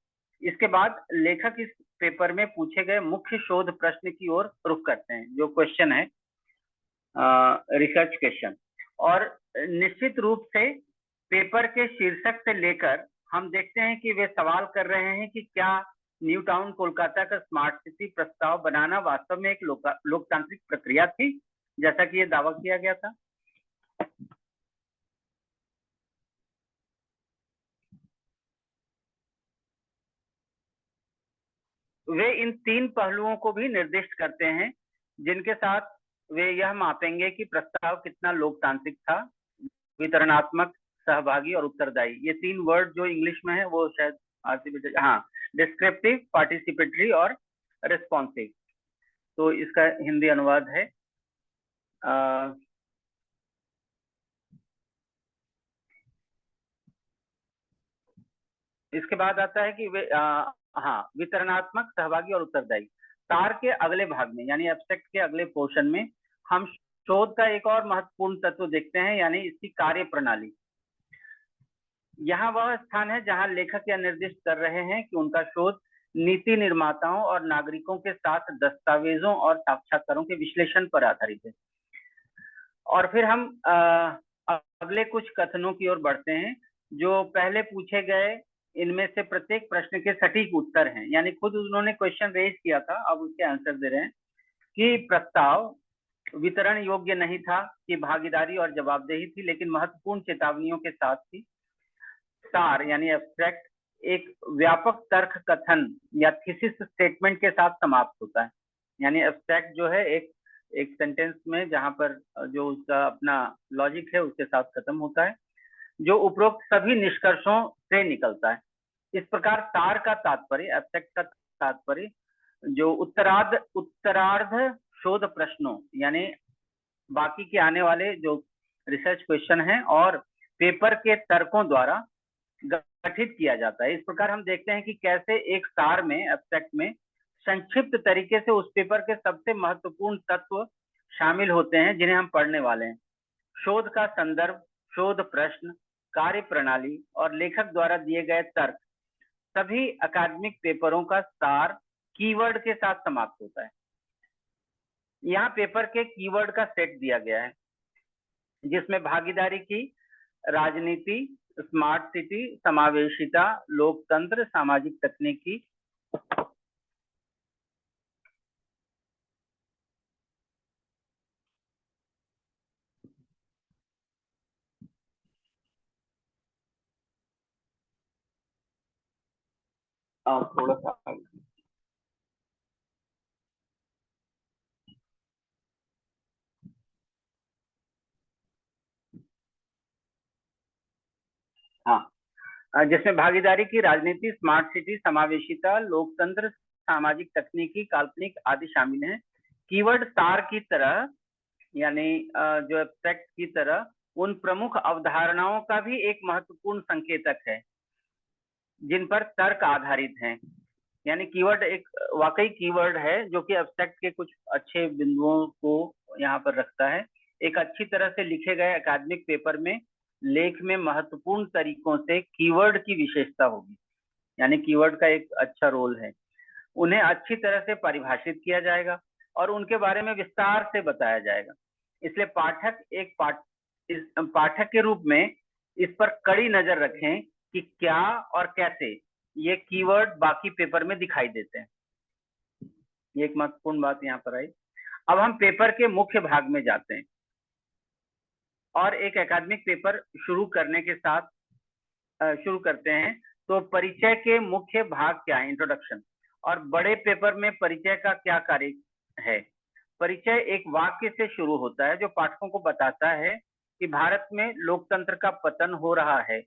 इसके बाद लेखक इस पेपर में पूछे गए मुख्य शोध प्रश्न की ओर रुख करते हैं जो क्वेश्चन है रिसर्च क्वेश्चन। और निश्चित रूप से पेपर के शीर्षक से लेकर हम देखते हैं कि वे सवाल कर रहे हैं कि क्या न्यू टाउन कोलकाता का स्मार्ट सिटी प्रस्ताव बनाना वास्तव में एक लोकतांत्रिक प्रक्रिया थी जैसा कि ये दावा किया गया था। वे इन तीन पहलुओं को भी निर्दिष्ट करते हैं जिनके साथ वे यह मापेंगे कि प्रस्ताव कितना लोकतांत्रिक था, वितरणात्मक, सहभागी और उत्तरदायी। ये तीन वर्ड जो इंग्लिश में है वो शायद डिस्क्रिप्टिव, पार्टिसिपेटरी और रिस्पॉन्सिव। तो इसका हिंदी अनुवाद है इसके बाद आता है कि वे वितरणात्मक, सहभागी और उत्तरदायी। सार के अगले भाग में यानी एब्स्ट्रैक्ट के अगले पोर्शन में हम शोध का एक और महत्वपूर्ण तत्व देखते हैं यानी इसकी कार्य प्रणाली। यहाँ वह स्थान है जहाँ लेखक यह निर्दिष्ट कर रहे हैं कि उनका शोध नीति निर्माताओं और नागरिकों के साथ दस्तावेजों और साक्षात्कारों के विश्लेषण पर आधारित है। और फिर हम अगले कुछ कथनों की ओर बढ़ते हैं जो पहले पूछे गए इनमें से प्रत्येक प्रश्न के सटीक उत्तर हैं। यानी खुद उन्होंने क्वेश्चन रेज किया था, अब उसके आंसर दे रहे हैं कि प्रस्ताव वितरण योग्य नहीं था, कि भागीदारी और जवाबदेही थी लेकिन महत्वपूर्ण चेतावनियों के साथ थी। सार यानी एब्स्ट्रैक्ट एक व्यापक तर्क कथन या थीसिस स्टेटमेंट के साथ समाप्त होता है। यानी एब्स्ट्रैक्ट जो है एक सेंटेंस में जहां पर जो उसका अपना लॉजिक है उसके साथ खत्म होता है जो उपरोक्त सभी निष्कर्षों से निकलता है। इस प्रकार सार का तात्पर्य, एब्स्ट्रैक्ट का तात्पर्य जो उत्तरार्ध शोध प्रश्नों यानी बाकी के आने वाले जो रिसर्च क्वेश्चन हैं और पेपर के तर्कों द्वारा गठित किया जाता है। इस प्रकार हम देखते हैं कि कैसे एक सार में, एब्स्ट्रैक्ट में संक्षिप्त तरीके से उस पेपर के सबसे महत्वपूर्ण तत्व शामिल होते हैं जिन्हें हम पढ़ने वाले हैं। शोध का संदर्भ, शोध प्रश्न, कार्य प्रणाली और लेखक द्वारा दिए गए तर्क, सभी अकादमिक पेपरों का सार कीवर्ड के साथ समाप्त होता है। यहाँ पेपर के कीवर्ड का सेट दिया गया है, जिसमें भागीदारी की, राजनीति, स्मार्ट सिटी, समावेशिता, लोकतंत्र, सामाजिक तकनीकी, थोड़ा सा हाँ, जिसमें भागीदारी की, राजनीति, स्मार्ट सिटी, समावेशिता, लोकतंत्र, सामाजिक तकनीकी, काल्पनिक आदि शामिल हैं। कीवर्ड सार की तरह यानी जो एब्स्ट्रैक्ट की तरह उन प्रमुख अवधारणाओं का भी एक महत्वपूर्ण संकेतक है जिन पर तर्क आधारित हैं। यानी कीवर्ड एक वाकई कीवर्ड है जो कि एब्स्ट्रैक्ट के कुछ अच्छे बिंदुओं को यहाँ पर रखता है। एक अच्छी तरह से लिखे गए अकादमिक पेपर में लेख में महत्वपूर्ण तरीकों से कीवर्ड की विशेषता होगी, यानी कीवर्ड का एक अच्छा रोल है। उन्हें अच्छी तरह से परिभाषित किया जाएगा और उनके बारे में विस्तार से बताया जाएगा। इसलिए पाठक के रूप में इस पर कड़ी नजर रखें कि क्या और कैसे ये कीवर्ड बाकी पेपर में दिखाई देते हैं। ये एक महत्वपूर्ण बात यहाँ पर आई। अब हम पेपर के मुख्य भाग में जाते हैं और एक एकेडमिक पेपर शुरू करते हैं। तो परिचय के मुख्य भाग क्या है? इंट्रोडक्शन। और बड़े पेपर में परिचय का क्या कार्य है? परिचय एक वाक्य से शुरू होता है जो पाठकों को बताता है कि भारत में लोकतंत्र का पतन हो रहा है।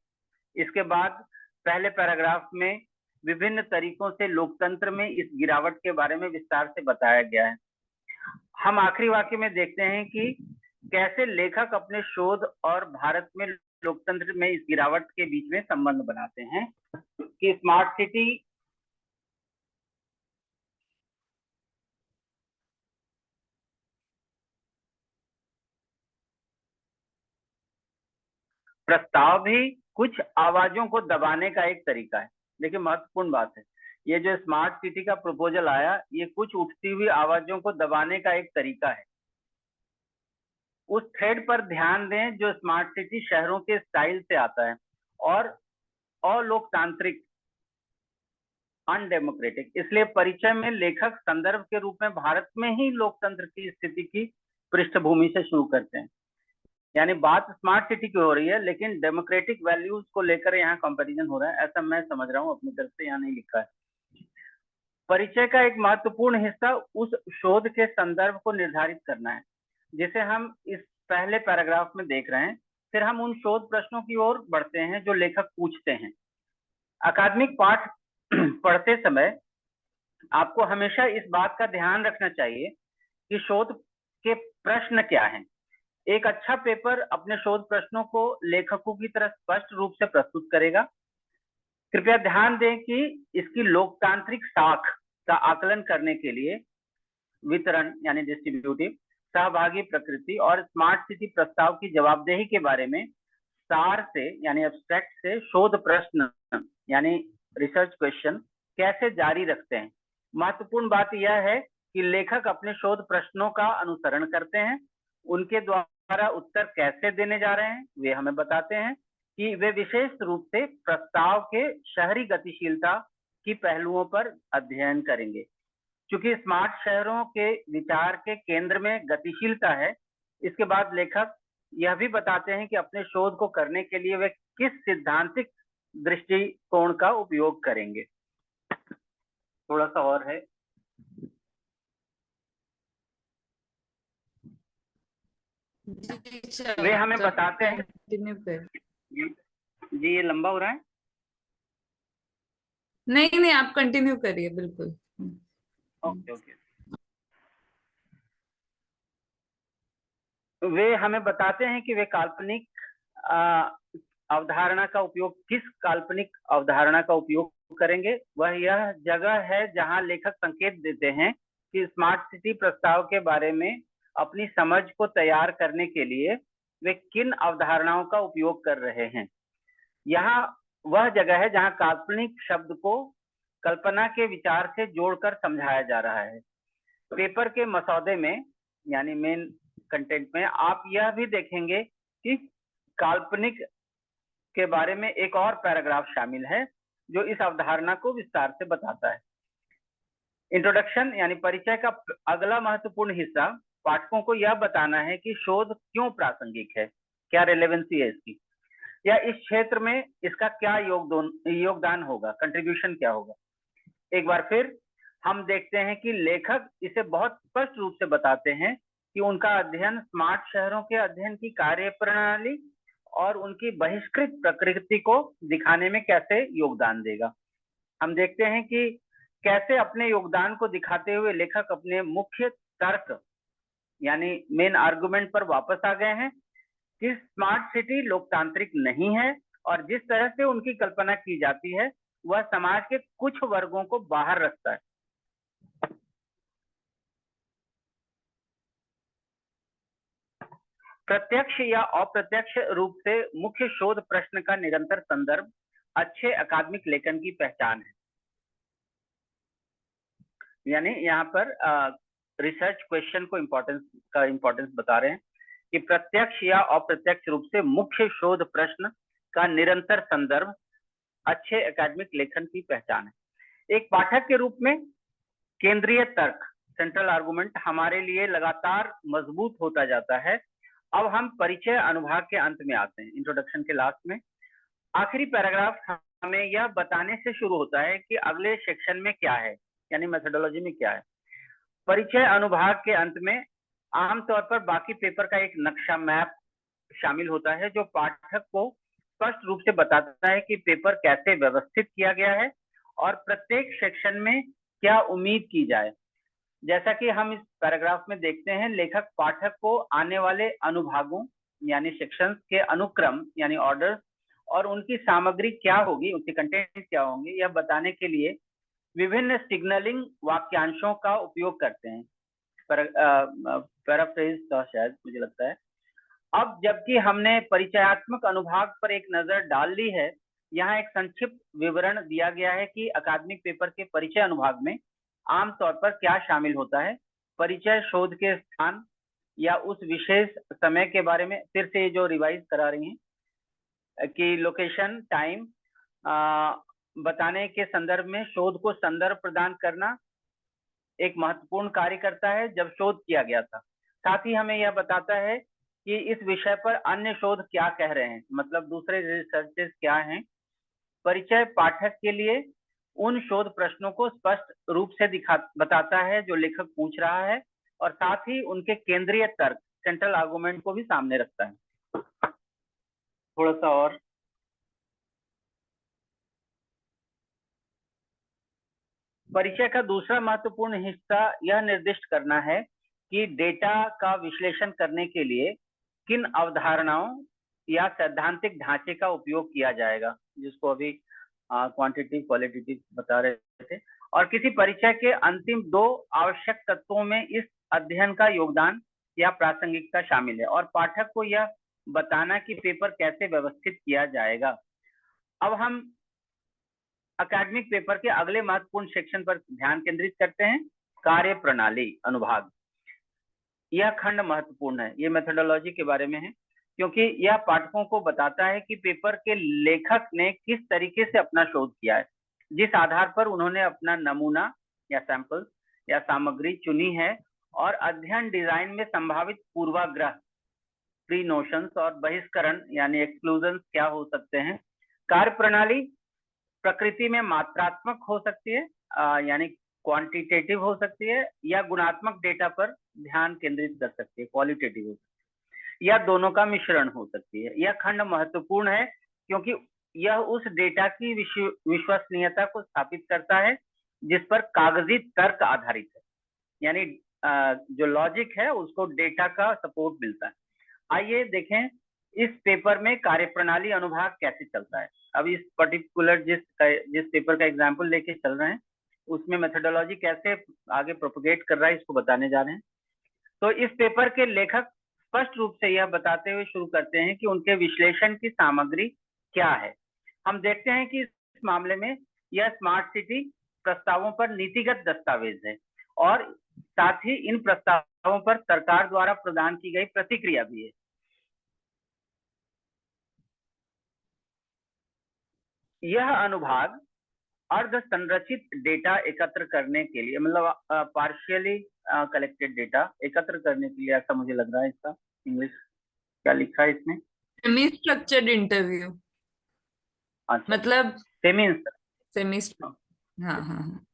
इसके बाद पहले पैराग्राफ में विभिन्न तरीकों से लोकतंत्र में इस गिरावट के बारे में विस्तार से बताया गया है। हम आखिरी वाक्य में देखते हैं कि कैसे लेखक अपने शोध और भारत में लोकतंत्र में इस गिरावट के बीच में संबंध बनाते हैं कि स्मार्ट सिटी प्रस्ताव भी कुछ आवाजों को दबाने का एक तरीका है। देखिए महत्वपूर्ण बात है, ये जो स्मार्ट सिटी का प्रपोजल आया, ये कुछ उठती हुई आवाजों को दबाने का एक तरीका है। उस थ्रेड पर ध्यान दें जो स्मार्ट सिटी शहरों के स्टाइल से आता है और अलोकतांत्रिक, अनडेमोक्रेटिक। इसलिए परिचय में लेखक संदर्भ के रूप में भारत में ही लोकतंत्र की स्थिति की पृष्ठभूमि से शुरू करते हैं। यानी बात स्मार्ट सिटी की हो रही है लेकिन डेमोक्रेटिक वैल्यूज को लेकर यहाँ कंपैरिजन हो रहा है, ऐसा मैं समझ रहा हूँ, अपनी तरफ से यहाँ नहीं लिखा है। परिचय का एक महत्वपूर्ण हिस्सा उस शोध के संदर्भ को निर्धारित करना है जिसे हम इस पहले पैराग्राफ में देख रहे हैं। फिर हम उन शोध प्रश्नों की ओर बढ़ते हैं जो लेखक पूछते हैं। अकादमिक पाठ पढ़ते समय आपको हमेशा इस बात का ध्यान रखना चाहिए कि शोध के प्रश्न क्या हैं। एक अच्छा पेपर अपने शोध प्रश्नों को लेखकों की तरह स्पष्ट रूप से प्रस्तुत करेगा। कृपया ध्यान दें कि इसकी लोकतांत्रिक साख का आकलन करने के लिए वितरण यानी डिस्ट्रीब्यूटिव, सहभागी प्रकृति और स्मार्ट सिटी प्रस्ताव की जवाबदेही के बारे में सार से यानी एब्स्ट्रैक्ट से शोध प्रश्न यानी रिसर्च क्वेश्चन कैसे जारी रखते हैं। महत्वपूर्ण बात यह है कि लेखक अपने शोध प्रश्नों का अनुसरण करते हैं, उनके द्वारा उत्तर कैसे देने जा रहे हैं वे हमें बताते हैं कि वे विशेष रूप से प्रस्ताव के शहरी गतिशीलता की पहलुओं पर अध्ययन करेंगे। क्योंकि स्मार्ट शहरों के विचार के केंद्र में गतिशीलता है, इसके बाद लेखक यह भी बताते हैं कि अपने शोध को करने के लिए वे किस सिद्धांतिक दृष्टिकोण का उपयोग करेंगे। थोड़ा सा और है, वे हमें बताते हैं जी ये लंबा हो रहा है। नहीं आप कंटिन्यू करिए, बिल्कुल। ओके। वे हमें बताते हैं कि वे काल्पनिक अवधारणा का उपयोग, किस काल्पनिक अवधारणा का उपयोग करेंगे। वह यह जगह है जहां लेखक संकेत देते हैं कि स्मार्ट सिटी प्रस्ताव के बारे में अपनी समझ को तैयार करने के लिए वे किन अवधारणाओं का उपयोग कर रहे हैं। यहाँ वह जगह है जहाँ काल्पनिक शब्द को कल्पना के विचार से जोड़कर समझाया जा रहा है। पेपर के मसौदे में यानी मेन कंटेंट में आप यह भी देखेंगे कि काल्पनिक के बारे में एक और पैराग्राफ शामिल है जो इस अवधारणा को विस्तार से बताता है। इंट्रोडक्शन यानी परिचय का अगला महत्वपूर्ण हिस्सा पाठकों को यह बताना है कि शोध क्यों प्रासंगिक है, क्या रेलेवेंसी है इसकी, या इस क्षेत्र में इसका क्या योगदान होगा, कंट्रीब्यूशन क्या होगा। एक बार फिर हम देखते हैं कि लेखक इसे बहुत स्पष्ट रूप से बताते हैं कि उनका अध्ययन स्मार्ट शहरों के अध्ययन की कार्यप्रणाली और उनकी बहिष्कृत प्रकृति को दिखाने में कैसे योगदान देगा। हम देखते हैं कि कैसे अपने योगदान को दिखाते हुए लेखक अपने मुख्य तर्क यानी मेन आर्गुमेंट पर वापस आ गए हैं कि स्मार्ट सिटी लोकतांत्रिक नहीं है और जिस तरह से उनकी कल्पना की जाती है वह समाज के कुछ वर्गों को बाहर रखता है। प्रत्यक्ष या अप्रत्यक्ष रूप से मुख्य शोध प्रश्न का निरंतर संदर्भ अच्छे अकादमिक लेखन की पहचान है। यानी यहाँ पर रिसर्च क्वेश्चन को इम्पोर्टेंस बता रहे हैं कि प्रत्यक्ष या अप्रत्यक्ष रूप से मुख्य शोध प्रश्न का निरंतर संदर्भ अच्छे एकेडमिक लेखन की पहचान है। एक पाठक के रूप में केंद्रीय तर्क सेंट्रल आर्गुमेंट हमारे लिए लगातार मजबूत होता जाता है। अब हम परिचय अनुभाग के अंत में आते हैं, इंट्रोडक्शन के लास्ट में। आखिरी पैराग्राफ हमें यह बताने से शुरू होता है कि अगले सेक्शन में क्या है, यानी मेथोडोलॉजी में क्या है। परिचय अनुभाग के अंत में आमतौर पर बाकी पेपर का एक नक्शा मैप शामिल होता है जो पाठक को स्पष्ट रूप से बताता है कि पेपर कैसे व्यवस्थित किया गया है और प्रत्येक सेक्शन में क्या उम्मीद की जाए। जैसा कि हम इस पैराग्राफ में देखते हैं, लेखक पाठक को आने वाले अनुभागों यानी सेक्शंस के अनुक्रम यानी ऑर्डर और उनकी सामग्री क्या होगी, उनके कंटेंट क्या होंगे, यह बताने के लिए विभिन्न सिग्नलिंग वाक्यांशों का उपयोग करते हैं। पैराफ्रेज का शायद मुझे लगता है। अब जबकि हमने परिचयात्मक अनुभाग पर एक नजर डाल ली है, यहाँ एक संक्षिप्त विवरण दिया गया है कि अकादमिक पेपर के परिचय अनुभाग में आमतौर पर क्या शामिल होता है। परिचय शोध के स्थान या उस विशेष समय के बारे में फिर से जो रिवाइज करा रही हैं कि लोकेशन टाइम बताने के संदर्भ में शोध को संदर्भ प्रदान करना एक महत्वपूर्ण कार्य करता है जब शोध किया गया था। साथ ही हमें यह बताता है कि इस विषय पर अन्य शोध क्या कह रहे हैं, मतलब दूसरे रिसर्चेस क्या हैं। परिचय पाठक के लिए उन शोध प्रश्नों को स्पष्ट रूप से बताता है जो लेखक पूछ रहा है और साथ ही उनके केंद्रीय तर्क सेंट्रल आर्गुमेंट को भी सामने रखता है। थोड़ा सा और परिचय का दूसरा महत्वपूर्ण हिस्सा यह निर्दिष्ट करना है कि डेटा का विश्लेषण करने के लिए किन अवधारणाओं या सैद्धांतिक ढांचे का उपयोग किया जाएगा, जिसको अभी क्वांटिटेटिव क्वालिटेटिव बता रहे थे। और किसी परिचय के अंतिम दो आवश्यक तत्वों में इस अध्ययन का योगदान या प्रासंगिकता शामिल है और पाठक को यह बताना कि पेपर कैसे व्यवस्थित किया जाएगा। अब हम अकादमिक पेपर के अगले महत्वपूर्ण सेक्शन पर ध्यान केंद्रित करते हैं, कार्य प्रणाली अनुभाग। यह खंड महत्वपूर्ण है, ये मेथोडोलॉजी के बारे में है, क्योंकि यह पाठकों को बताता है कि पेपर के लेखक ने किस तरीके से अपना शोध किया है, जिस आधार पर उन्होंने अपना नमूना या सैंपल या सामग्री चुनी है और अध्ययन डिजाइन में संभावित पूर्वाग्रह प्री नोशंस और बहिष्करण यानी एक्सक्लूजन क्या हो सकते हैं। कार्य प्रणाली प्रकृति में मात्रात्मक हो सकती है यानी क्वांटिटेटिव हो सकती है या गुणात्मक डेटा पर ध्यान केंद्रित कर सकती है, क्वालिटेटिव हो सकती है, या दोनों का मिश्रण हो सकती है। यह खंड महत्वपूर्ण है क्योंकि यह उस डेटा की विश्वसनीयता को स्थापित करता है जिस पर कागजी तर्क आधारित है, यानी जो लॉजिक है उसको डेटा का सपोर्ट मिलता है। आइए देखें इस पेपर में कार्यप्रणाली अनुभाग कैसे चलता है। अब इस पर्टिकुलर जिस पेपर का एग्जाम्पल लेके चल रहे हैं उसमें मेथोडोलॉजी कैसे आगे प्रोपोगेट कर रहा है इसको बताने जा रहे हैं। तो इस पेपर के लेखक स्पष्ट रूप से यह बताते हुए शुरू करते हैं कि उनके विश्लेषण की सामग्री क्या है। हम देखते हैं कि इस मामले में यह स्मार्ट सिटी प्रस्तावों पर नीतिगत दस्तावेज है और साथ ही इन प्रस्तावों पर सरकार द्वारा प्रदान की गई प्रतिक्रिया भी है। यह अनुभाग अर्ध संरचित डेटा एकत्र करने के लिए, मतलब पार्शियली कलेक्टेड डेटा एकत्र करने के लिए, ऐसा मुझे लग रहा है। इसका इंग्लिश क्या लिखा है इसमें? सेमी स्ट्रक्चर्ड इंटरव्यू, अच्छा, मतलब सेमी सेमी, हाँ हाँ हाँ,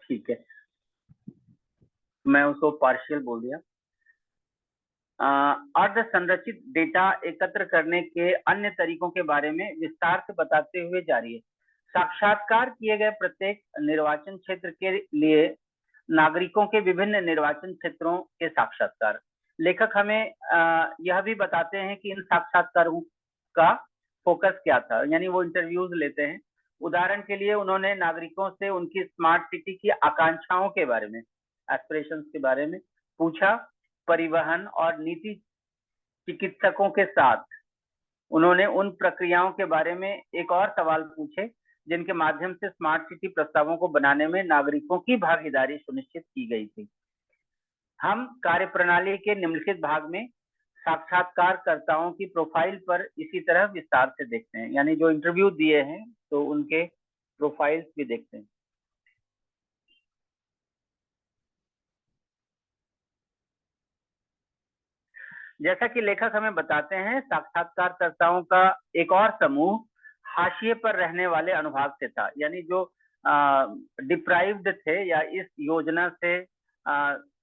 ठीक है, मैं उसको पार्शियल बोल दिया। अर्ध संरचित डेटा एकत्र करने के अन्य तरीकों के बारे में विस्तार से बताते हुए जारी है। साक्षात्कार किए गए प्रत्येक निर्वाचन क्षेत्र के लिए नागरिकों के विभिन्न निर्वाचन क्षेत्रों के साक्षात्कार। लेखक हमें यह भी बताते हैं कि इन साक्षात्कारों का फोकस क्या था, यानी वो इंटरव्यूज लेते हैं। उदाहरण के लिए उन्होंने नागरिकों से उनकी स्मार्ट सिटी की आकांक्षाओं के बारे में, एस्पिरेशंस के बारे में पूछा। परिवहन और नीति चिकित्सकों के साथ उन्होंने उन प्रक्रियाओं के बारे में एक और सवाल पूछे जिनके माध्यम से स्मार्ट सिटी प्रस्तावों को बनाने में नागरिकों की भागीदारी सुनिश्चित की गई थी। हम कार्यप्रणाली के निम्नलिखित भाग में साक्षात्कारकर्ताओं की प्रोफाइल पर इसी तरह विस्तार से देखते हैं, यानी जो इंटरव्यू दिए हैं तो उनके प्रोफाइल्स भी देखते हैं। जैसा कि लेखक हमें बताते हैं, साक्षात्कारकर्ताओं का एक और समूह हाशिए पर रहने वाले अनुभाग से था, यानी जो डिप्राइव्ड थे या इस योजना से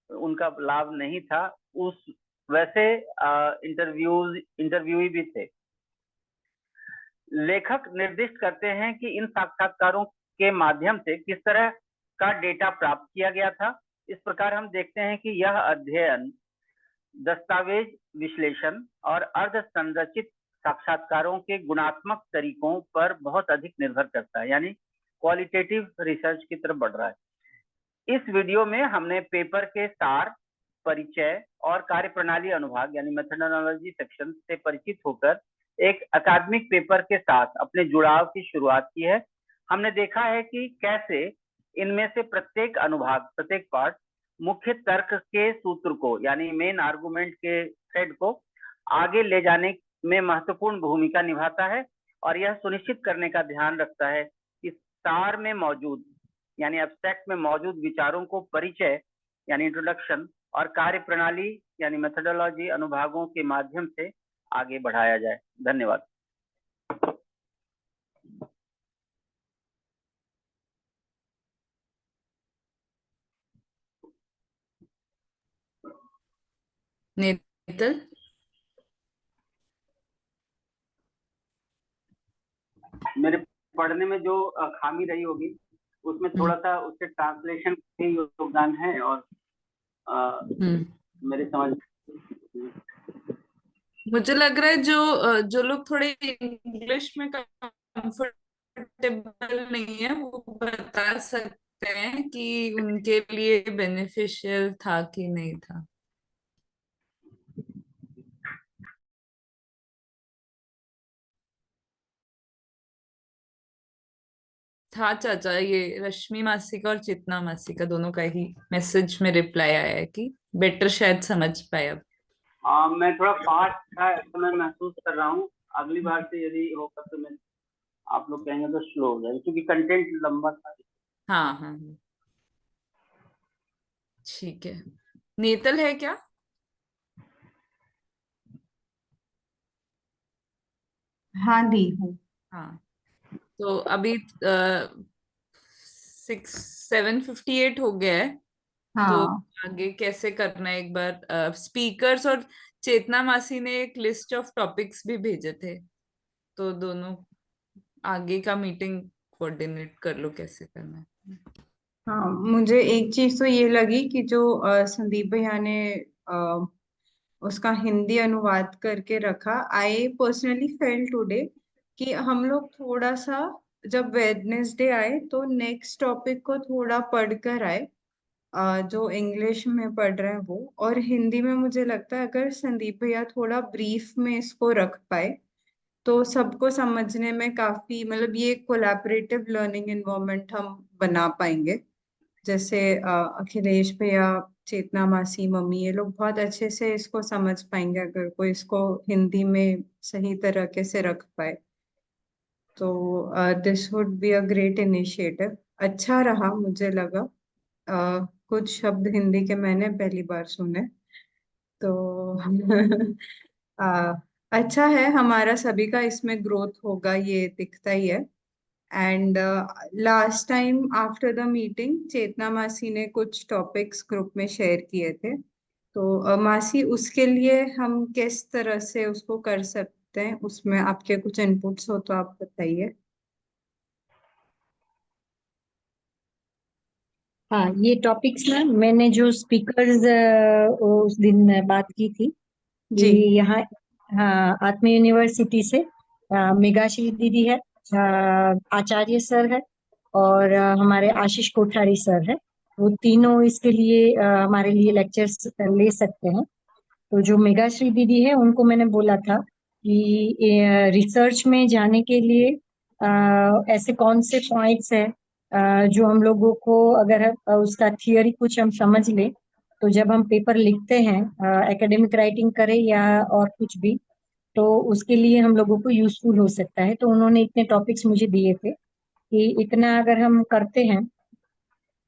उनका लाभ नहीं था, उस वैसे इंटरव्यूई भी थे। लेखक निर्दिष्ट करते हैं कि इन साक्षात्कारों के माध्यम से किस तरह का डेटा प्राप्त किया गया था। इस प्रकार हम देखते हैं कि यह अध्ययन दस्तावेज विश्लेषण और अर्ध संरचित साक्षात्कारों के गुणात्मक तरीकों पर बहुत अधिक निर्भर करता है, यानी क्वालिटेटिव रिसर्च की तरफ बढ़ रहा है। इस वीडियो में हमने पेपर के सार, परिचय और कार्यप्रणाली अनुभाग यानी मेथडोलॉजी सेक्शन से परिचित होकर एक अकादमिक पेपर के साथ अपने जुड़ाव की शुरुआत की है। हमने देखा है कि कैसे इनमें से प्रत्येक अनुभाग, प्रत्येक पार्ट मुख्य तर्क के सूत्र को, यानी मेन आर्गुमेंट के थ्रेड को आगे ले जाने में महत्वपूर्ण भूमिका निभाता है और यह सुनिश्चित करने का ध्यान रखता है कि सार में मौजूद, यानी एब्स्ट्रैक्ट में मौजूद विचारों को परिचय यानी इंट्रोडक्शन और कार्यप्रणाली यानी मेथडोलॉजी अनुभागों के माध्यम से आगे बढ़ाया जाए। धन्यवाद। नेतल, मेरे पढ़ने में जो खामी रही होगी उसमें थोड़ा सा उससे ट्रांसलेशन के योगदान है और मेरे समझ मुझे लग रहा है जो लोग थोड़े इंग्लिश में कंफर्टेबल नहीं है वो बता सकते हैं कि उनके लिए बेनिफिशियल था कि नहीं था। था चाचा, ये रश्मि मासी का और चितना मासी का दोनों का ही मैसेज में रिप्लाई आया है कि बेटर शायद समझ पाए अब। मैं थोड़ा फास्ट था तो मैं महसूस कर रहा हूँ। अगली बार से यदि होगा तो मैं, आप लोग कहेंगे तो स्लो हो जाए क्योंकि कंटेंट लंबा था। हाँ हाँ ठीक है। नेतल है क्या? हाँ दी हूँ। हाँ, तो अभी 7:58 हो गया है। तो हाँ आगे कैसे करना है एक बार, स्पीकर्स और चेतना मासी ने एक लिस्ट ऑफ टॉपिक्स भी भेजे थे, तो दोनों आगे का मीटिंग कोऑर्डिनेट कर लो कैसे करना है। हाँ, मुझे एक चीज तो ये लगी कि जो संदीप भैया ने उसका हिंदी अनुवाद करके रखा। आई पर्सनली फेल टुडे कि हम लोग थोड़ा सा जब वेडनेसडे आए तो नेक्स्ट टॉपिक को थोड़ा पढ़कर आए, जो इंग्लिश में पढ़ रहे हैं वो, और हिंदी में मुझे लगता है अगर संदीप भैया थोड़ा ब्रीफ में इसको रख पाए तो सबको समझने में काफी, मतलब ये कोलैबोरेटिव लर्निंग एनवायरनमेंट हम बना पाएंगे। जैसे अखिलेश भैया, चेतना मासी, मम्मी, ये लोग बहुत अच्छे से इसको समझ पाएंगे अगर कोई इसको हिंदी में सही तरीके से रख पाए। तो this would be a great initiative. अच्छा रहा, मुझे लगा कुछ शब्द हिंदी के मैंने पहली बार सुने, तो अच्छा है, हमारा सभी का इसमें ग्रोथ होगा, ये दिखता ही है। And last time after the meeting Chetna मासी ने कुछ टॉपिक्स ग्रुप में शेयर किए थे, तो मासी उसके लिए हम किस तरह से उसको कर सकते हैं, उसमें आपके कुछ इनपुट्स हो तो आप बताइए। हाँ, ये टॉपिक्स ना मैंने जो स्पीकर्स उस दिन बात की थी कि जी। यहाँ, हाँ, आत्मा यूनिवर्सिटी से मेघाश्री दीदी है, आचार्य सर है, और हमारे आशीष कोठारी सर है। वो तीनों इसके लिए हमारे लिए लेक्चर्स ले सकते हैं। तो जो मेघाश्री दीदी है उनको मैंने बोला था कि रिसर्च में जाने के लिए ऐसे कौन से पॉइंट्स है जो हम लोगों को, अगर उसका थियरी कुछ हम समझ ले तो जब हम पेपर लिखते हैं, एकेडमिक राइटिंग करें या और कुछ भी, तो उसके लिए हम लोगों को यूजफुल हो सकता है। तो उन्होंने इतने टॉपिक्स मुझे दिए थे कि इतना अगर हम करते हैं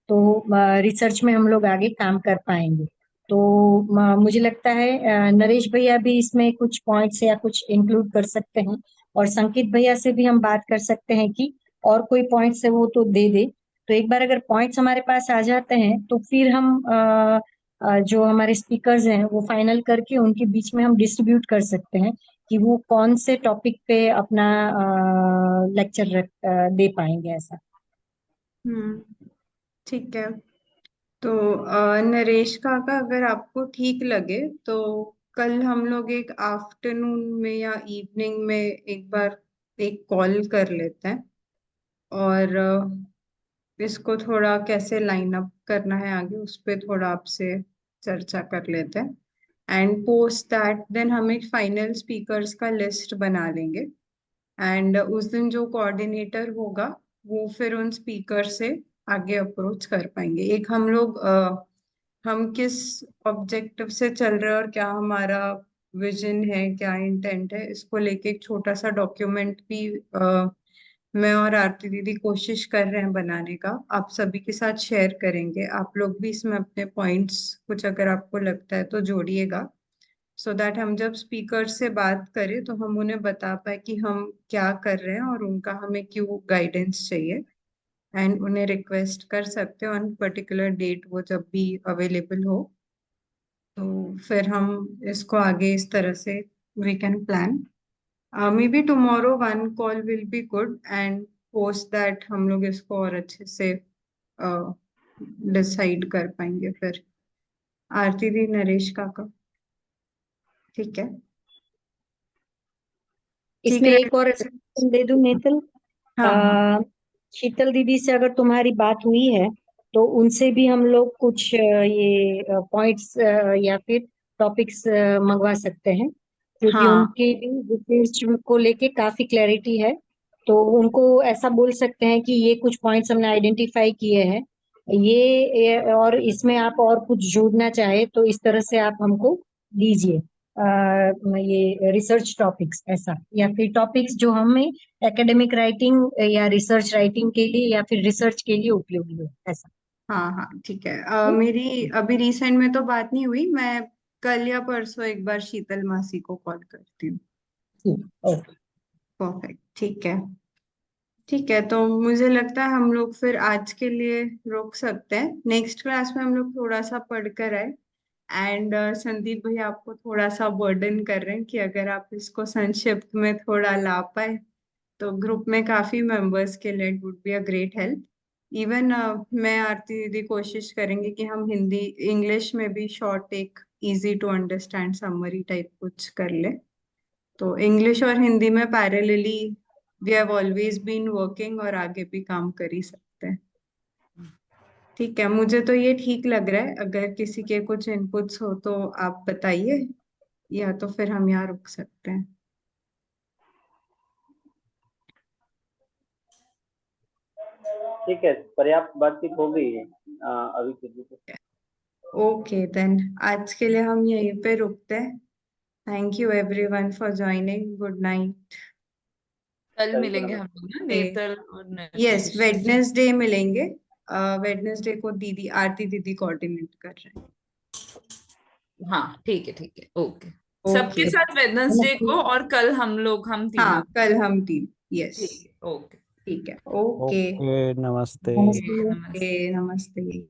तो रिसर्च में हम लोग आगे काम कर पाएंगे। तो मुझे लगता है नरेश भैया भी इसमें कुछ पॉइंट्स या कुछ इंक्लूड कर सकते हैं, और संकित भैया से भी हम बात कर सकते हैं कि और कोई पॉइंट्स है वो तो दे दे। तो एक बार अगर पॉइंट्स हमारे पास आ जाते हैं तो फिर हम जो हमारे स्पीकर्स हैं वो फाइनल करके उनके बीच में हम डिस्ट्रीब्यूट कर सकते हैं कि वो कौन से टॉपिक पे अपना लेक्चर दे पाएंगे, ऐसा। ठीक है। तो नरेश काका, अगर आपको ठीक लगे तो कल हम लोग एक आफ्टरनून में या इवनिंग में एक बार एक कॉल कर लेते हैं, और इसको थोड़ा कैसे लाइन अप करना है आगे उस पे थोड़ा आपसे चर्चा कर लेते हैं। एंड पोस्ट दैट देन हम एक फाइनल स्पीकर्स का लिस्ट बना लेंगे, एंड उस दिन जो कोऑर्डिनेटर होगा वो फिर उन स्पीकर से आगे अप्रोच कर पाएंगे। एक हम लोग हम किस ऑब्जेक्टिव से चल रहे हैं और क्या हमारा विजन है, क्या इंटेंट है, इसको लेके एक छोटा सा डॉक्यूमेंट भी मैं और आरती दीदी कोशिश कर रहे हैं बनाने का, आप सभी के साथ शेयर करेंगे। आप लोग भी इसमें अपने पॉइंट्स कुछ अगर आपको लगता है तो जोड़िएगा, सो दैट हम जब स्पीकर से बात करें तो हम उन्हें बता पाए कि हम क्या कर रहे हैं और उनका हमें क्यों गाइडेंस चाहिए, एंड उन्हें रिक्वेस्ट कर सकते हैं ऑन पर्टिकुलर डेट वो जब भी अवेलेबल हो। तो फिर हम इसको आगे इस तरह से we can plan. Maybe tomorrow one call will be good, and post that हम लोग इसको और अच्छे से डिसाइड कर पाएंगे फिर। आरती दी, नरेश काका, ठीक है? ठीक इसमें है। एक और suggestion दे दूं नेतल, हाँ हाँ। शीतल दीदी से अगर तुम्हारी बात हुई है तो उनसे भी हम लोग कुछ ये पॉइंट्स या फिर टॉपिक्स मंगवा सकते हैं, क्योंकि हाँ उनके भी रिसर्च को लेके काफी क्लैरिटी है। तो उनको ऐसा बोल सकते हैं कि ये कुछ पॉइंट्स हमने आइडेंटिफाई किए हैं, और इसमें आप और कुछ जोड़ना चाहे तो इस तरह से आप हमको दीजिए ये रिसर्च टॉपिक्स, ऐसा, या फिर टॉपिक्स जो हमें एकेडमिक राइटिंग या रिसर्च राइटिंग के लिए या फिर रिसर्च के लिए उपयोगी हो, ऐसा। हाँ हाँ, ठीक है। मेरी अभी रिसेंट में तो बात नहीं हुई, मैं कल या परसों एक बार शीतल मासी को कॉल करती हूँ। ओके। परफेक्ट, ठीक है। ठीक है, तो मुझे लगता है हम लोग फिर आज के लिए रोक सकते हैं। नेक्स्ट क्लास में हम लोग थोड़ा सा पढ़ कर आए, एंड संदीप भैया आपको थोड़ा सा बर्डन कर रहे हैं कि अगर आप इसको संक्षिप्त में थोड़ा ला पाए तो ग्रुप में काफी मेंबर्स के लिए it would be a great help. Even मैं आरती दीदी कोशिश करेंगे कि हम हिंदी इंग्लिश में भी शॉर्ट एक easy to understand summary type कुछ कर ले। तो इंग्लिश और हिंदी में parallelly we have always been working, और आगे भी काम कर ही सकते हैं। ठीक है, मुझे तो ये ठीक लग रहा है। अगर किसी के कुछ इनपुट्स हो तो आप बताइए, या तो फिर हम यहाँ रुक सकते हैं। ठीक है, पर्याप्त बातचीत हो गई है अभी के लिए। ओके देन, आज के लिए हम यहीं पे रुकते हैं। Thank you everyone for joining. Good night. कल मिलेंगे हम लोग ना, नेतल और यस, नरेश। वेडनेसडे मिलेंगे। वेडनेसडे को दीदी आरती दीदी कोऑर्डिनेट कर रहे हैं। हाँ ठीक है, ठीक है, ओके। ओके, सबके साथ वेडनेसडे को, और कल हम हाँ तीनों। कल हम तीन। यस, ठीक है, ओके। ठीक है, ओके। ओके, नमस्ते। नमस्ते। नमस्ते।